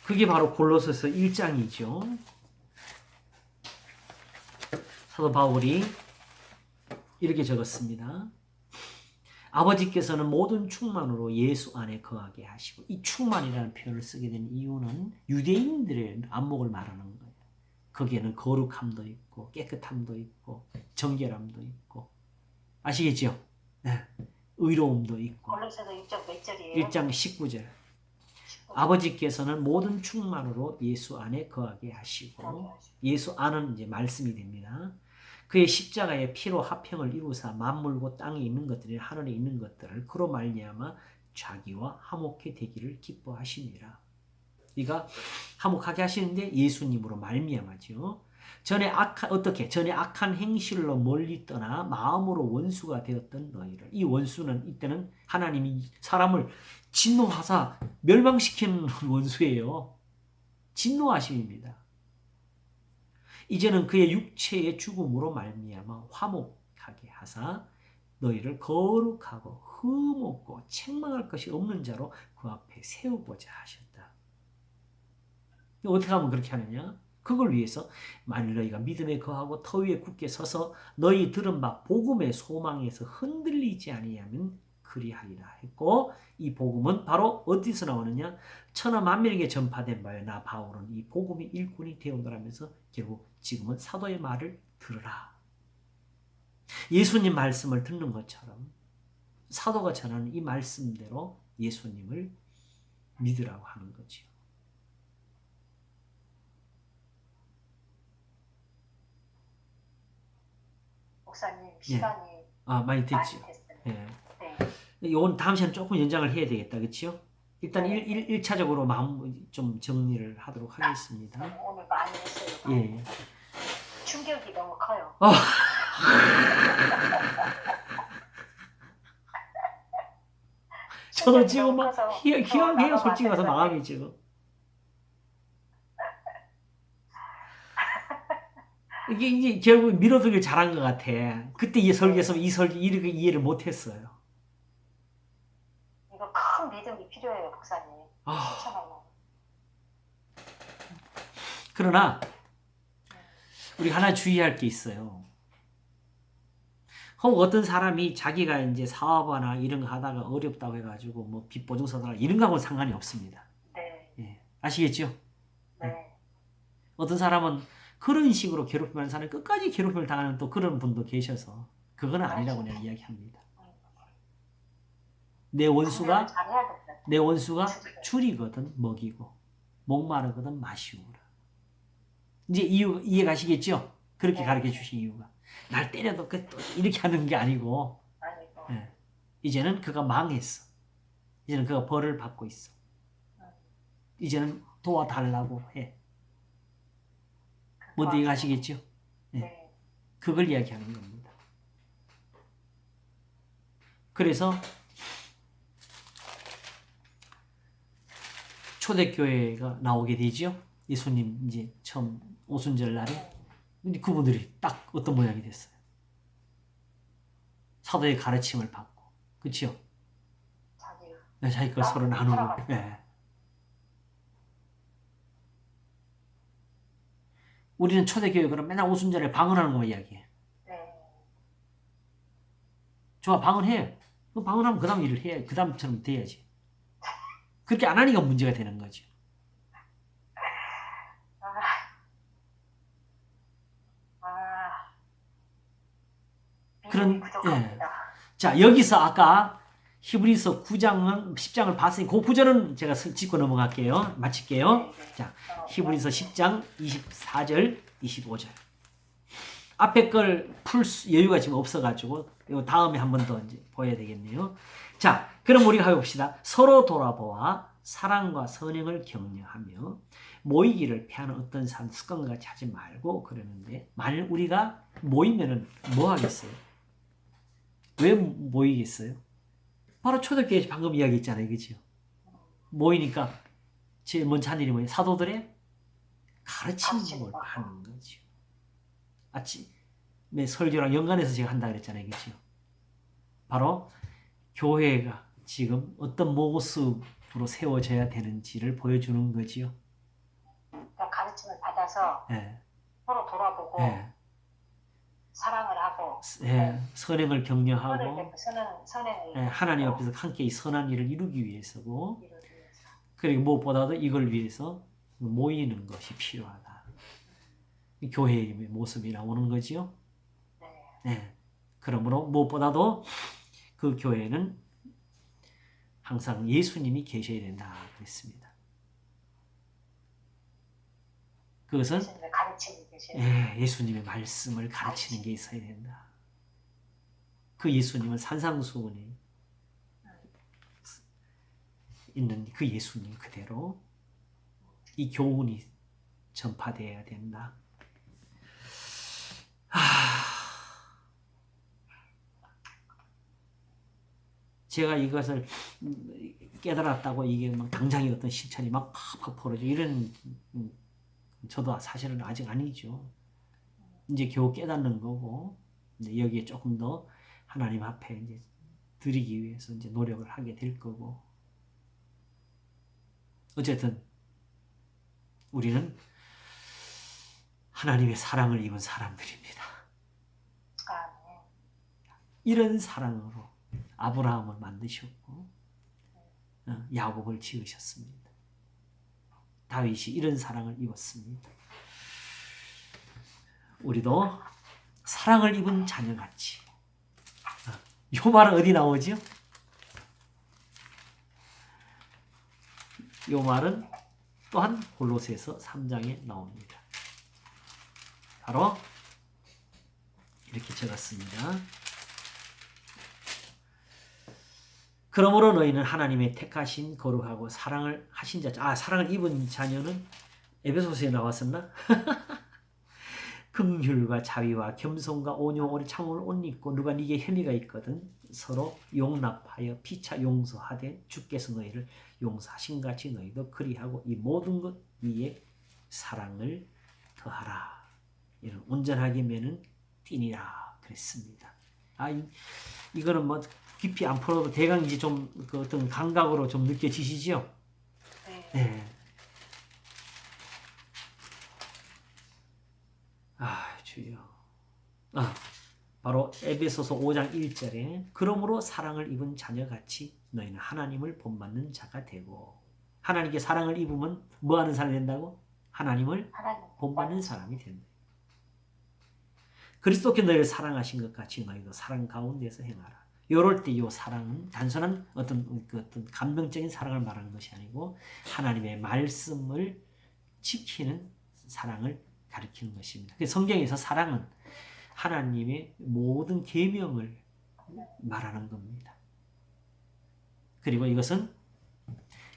그게 바로 골로새서 1장이죠. 사도 바울이 이렇게 적었습니다. 아버지께서는 모든 충만으로 예수 안에 거하게 하시고 이 충만이라는 표현을 쓰게 된 이유는 유대인들의 안목을 말하는 거예요. 거기에는 거룩함도 있고 깨끗함도 있고 정결함도 있고 아시겠죠? 네. 의로움도 있고 골로새서 6장 몇 절이에요? 1장 19절 아버지께서는 모든 충만으로 예수 안에 거하게 하시고 예수 안은 이제 말씀이 됩니다. 그의 십자가의 피로 화평을 이루사 만물고 땅에 있는 것들이 하늘에 있는 것들을 그로 말미암아 자기와 화목해 되기를 기뻐하시니라. 그러니까 화목하게 하시는데 예수님으로 말미암아죠. 전에 악한 행실로 멀리 떠나 마음으로 원수가 되었던 너희를. 이 원수는 이때는 하나님이 사람을 진노하사 멸망시키는 원수예요. 진노하심입니다. 이제는 그의 육체의 죽음으로 말미암아 화목하게 하사 너희를 거룩하고 흠없고 책망할 것이 없는 자로 그 앞에 세우고자 하셨다. 어떻게 하면 그렇게 하느냐? 그걸 위해서 만일 너희가 믿음에 거하고 터 위에 굳게 서서 너희 들은 바 복음의 소망에서 흔들리지 아니하면 그리하리라 했고, 이 복음은 바로 어디서 나오느냐? 천하 만민에게 전파된 바요 나 바울은 이 복음의 일꾼이 되어오더라면서 결국 지금은 사도의 말을 들으라. 예수님 말씀을 듣는 것처럼 사도가 전하는 이 말씀대로 예수님을 믿으라고 하는 거죠. 목사님 시간이 많이 많이 됐죠. 됐어요. 예. 네. 이건 다음 시간에 조금 연장을 해야 되겠다. 그렇죠? 일단 네. 1차적으로 마음 좀 정리를 하도록 하겠습니다. 오늘 많이 했어요. 예. 충격이 너무 커요. 저도 지금 막 커서 희한해요. 솔직히 가서 나가면 안 마음이 지금. 이게 결국 밀어두길 잘한 것 같아. 그때 이 설교에서 이 설교 이렇게 이해를 못했어요. 이거 큰 믿음이 필요해요, 목사님. 아. 추천하고. 그러나 우리 하나 주의할 게 있어요. 혹 어떤 사람이 자기가 이제 사업하나 이런 거 하다가 어렵다고 해가지고 뭐 빚 보증 서다가 이런 거하고는 상관이 없습니다. 네. 예. 아시겠죠? 네. 어떤 사람은 그런 식으로 괴롭히는 사람이 끝까지 괴롭힘을 당하는 또 그런 분도 계셔서 그건 아니라고 내가 이야기합니다. 내 원수가 줄이거든 먹이고 목마르거든 마시우라. 이제 이유 이해가시겠죠? 그렇게 네. 가르쳐 주신 이유가 날 때려도 또 이렇게 하는 게 아니고 예. 이제는 그가 망했어. 이제는 그가 벌을 받고 있어. 이제는 도와달라고 해. 뭔지 이해가시겠죠? 예. 네. 그걸 이야기하는 겁니다. 그래서 초대교회가 나오게 되죠. 예수님 이제 처음 오순절 날에. 근데 그분들이 딱 어떤 모양이 됐어요. 사도의 가르침을 받고, 그렇죠? 자기 걸 서로 나누고. 네. 우리는 초대교회 그럼 맨날 오순절에 방언하는 것만 이야기해. 네. 좋아, 방언해. 그 방언하면 그 다음 일을 해. 그 다음처럼 돼야지. 그렇게 안 하니까 문제가 되는 거죠. 그런, 예. 자, 여기서 아까 히브리서 9장은 10장을 봤으니 그 구절은 제가 짚고 넘어갈게요. 마칠게요. 네. 자, 히브리서 10장 24절, 25절. 앞에 걸 풀 여유가 지금 없어가지고 요 다음에 한 번 더 이제 보여야 되겠네요. 자, 그럼 우리가 해봅시다. 서로 돌아보아 사랑과 선행을 격려하며 모이기를 피하는 어떤 습관과 같이 하지 말고 그러는데, 만일 우리가 모이면은 뭐 하겠어요? 왜 모이겠어요? 바로 초대교회 방금 이야기했잖아요. 그죠? 모이니까 제일 먼저 한 일이 뭐예요? 사도들의 가르침을 하는 거죠. 아침에 설교랑 연관해서 제가 한다 그랬잖아요. 그죠? 바로 교회가 지금 어떤 모습으로 세워져야 되는지를 보여주는 거지요. 그러니까 가르침을 받아서 네. 서로 돌아보고 네. 사랑을 하고 네. 선행을 격려하고 선행을 네. 하나님 앞에서 함께 이 선한 일을 이루기 위해서고, 이루기 위해서. 그리고 무엇보다도 이걸 위해서 모이는 것이 필요하다. 교회의 모습이 나오는 거지요. 네. 네. 그러므로 무엇보다도 그 교회는 항상 예수님이 계셔야 된다 그랬습니다. 그것은 예수님의 가르침이 계시는 예수님의 말씀을 가르치는 게 있어야 된다. 그 예수님은 산상수훈에 있는 그 예수님 그대로 이 교훈이 전파되어야 된다. 제가 이것을 깨달았다고 이게 막 당장의 어떤 실천이 막 팍팍 벌어져 이런 저도 사실은 아직 아니죠. 이제 겨우 깨닫는 거고 이제 여기에 조금 더 하나님 앞에 이제 드리기 위해서 이제 노력을 하게 될 거고 어쨌든 우리는 하나님의 사랑을 입은 사람들입니다. 아멘. 이런 사랑으로 아브라함을 만드셨고 야곱을 지으셨습니다. 다윗이 이런 사랑을 입었습니다. 우리도 사랑을 입은 자녀같이 이 말은 어디 나오죠? 이 말은 또한 골로새서 3장에 나옵니다. 바로 이렇게 적었습니다. 그러므로 너희는 하나님의 택하신 거룩하고 사랑을 하신 자, 사랑을 입은 자녀는 에베소서에 나왔었나? 긍휼과 자비와 겸손과 온유, 오래 참음을 옷 입고 누가 네게 혐의가 있거든 서로 용납하여 피차 용서하되 주께서 너희를 용서하신 같이 너희도 그리하고 이 모든 것 위에 사랑을 더하라. 이는 온전하게 매는 띠니라 그랬습니다. 이거는 뭐 깊이 안 풀어도 대강 이제 좀 그 어떤 감각으로 좀 느껴지시죠? 네. 네. 주여. 바로 에베소서 5장 1절에 그러므로 사랑을 입은 자녀같이 너희는 하나님을 본받는 자가 되고 하나님께 사랑을 입으면 뭐 하는 사람이 된다고? 하나님을 본받는 사람이 된다. 그리스도께 너희를 사랑하신 것 같이 너희도 사랑 가운데서 행하라. 요럴 때 이 사랑은 단순한 어떤 감정적인 사랑을 말하는 것이 아니고 하나님의 말씀을 지키는 사랑을 가리키는 것입니다. 성경에서 사랑은 하나님의 모든 계명을 말하는 겁니다. 그리고 이것은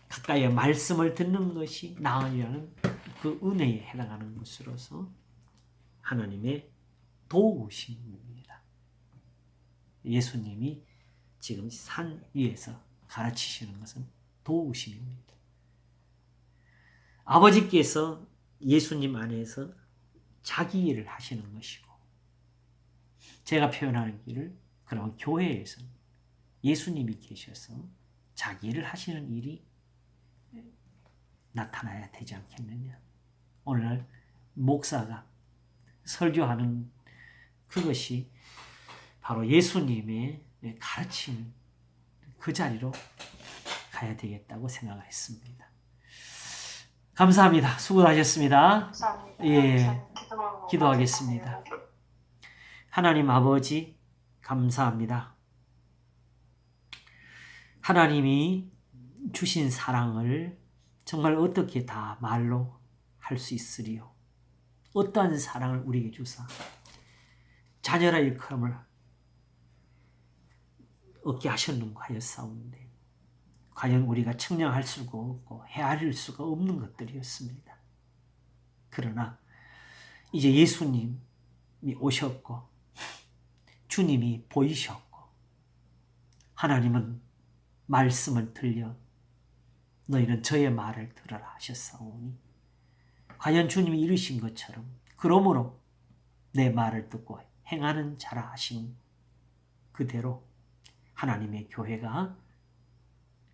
가까이의 말씀을 듣는 것이 나으리라는 그 은혜에 해당하는 것으로서 하나님의 도우심입니다. 예수님이 지금 산 위에서 가르치시는 것은 도우심입니다. 아버지께서 예수님 안에서 자기 일을 하시는 것이고 제가 표현하는 일을 그러면 교회에서 예수님이 계셔서 자기 일을 하시는 일이 나타나야 되지 않겠느냐. 오늘 목사가 설교하는 그것이 바로 예수님의 가르치는 그 자리로 가야 되겠다고 생각을 했습니다. 감사합니다. 수고하셨습니다. 감사합니다. 예, 기도하겠습니다. 하나님 아버지 감사합니다. 하나님이 주신 사랑을 정말 어떻게 다 말로 할 수 있으리요. 어떠한 사랑을 우리에게 주사 자녀라 일컬음을 얻게 하셨는가 하였사온데 과연 우리가 측량할 수가 없고 헤아릴 수가 없는 것들이었습니다. 그러나 이제 예수님이 오셨고 주님이 보이셨고 하나님은 말씀을 들려 너희는 저의 말을 들으라 하셨사오니 과연 주님이 이르신 것처럼 그러므로 내 말을 듣고 행하는 자라 하신 그대로 하나님의 교회가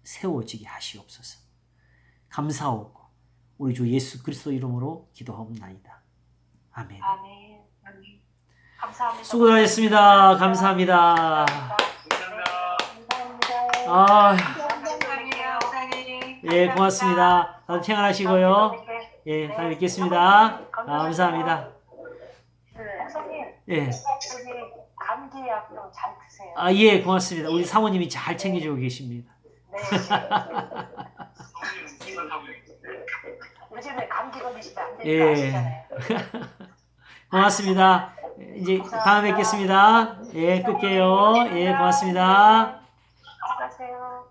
세워지게 하시옵소서. 감사하고 우리 주 예수 그리스도 이름으로 기도하옵나이다. 아멘. 아멘. 감사합니다. 수고하셨습니다. 감사합니다. 감사합니다, 목사님. 예, 고맙습니다. 다들 평안하시고요. 예, 다음에 뵙겠습니다. 감사합니다. 목사님, 예. 여기 감기약 좀 잘 드세요. 예, 고맙습니다. 우리 사모님이 잘 챙겨주고 계십니다. 네. 요즘에 감기 걸리시면 안 되는 거 예. 아시잖아요. 고맙습니다. 이제 다음에 뵙겠습니다. 예, 끌게요. 예, 고맙습니다. 수고하세요.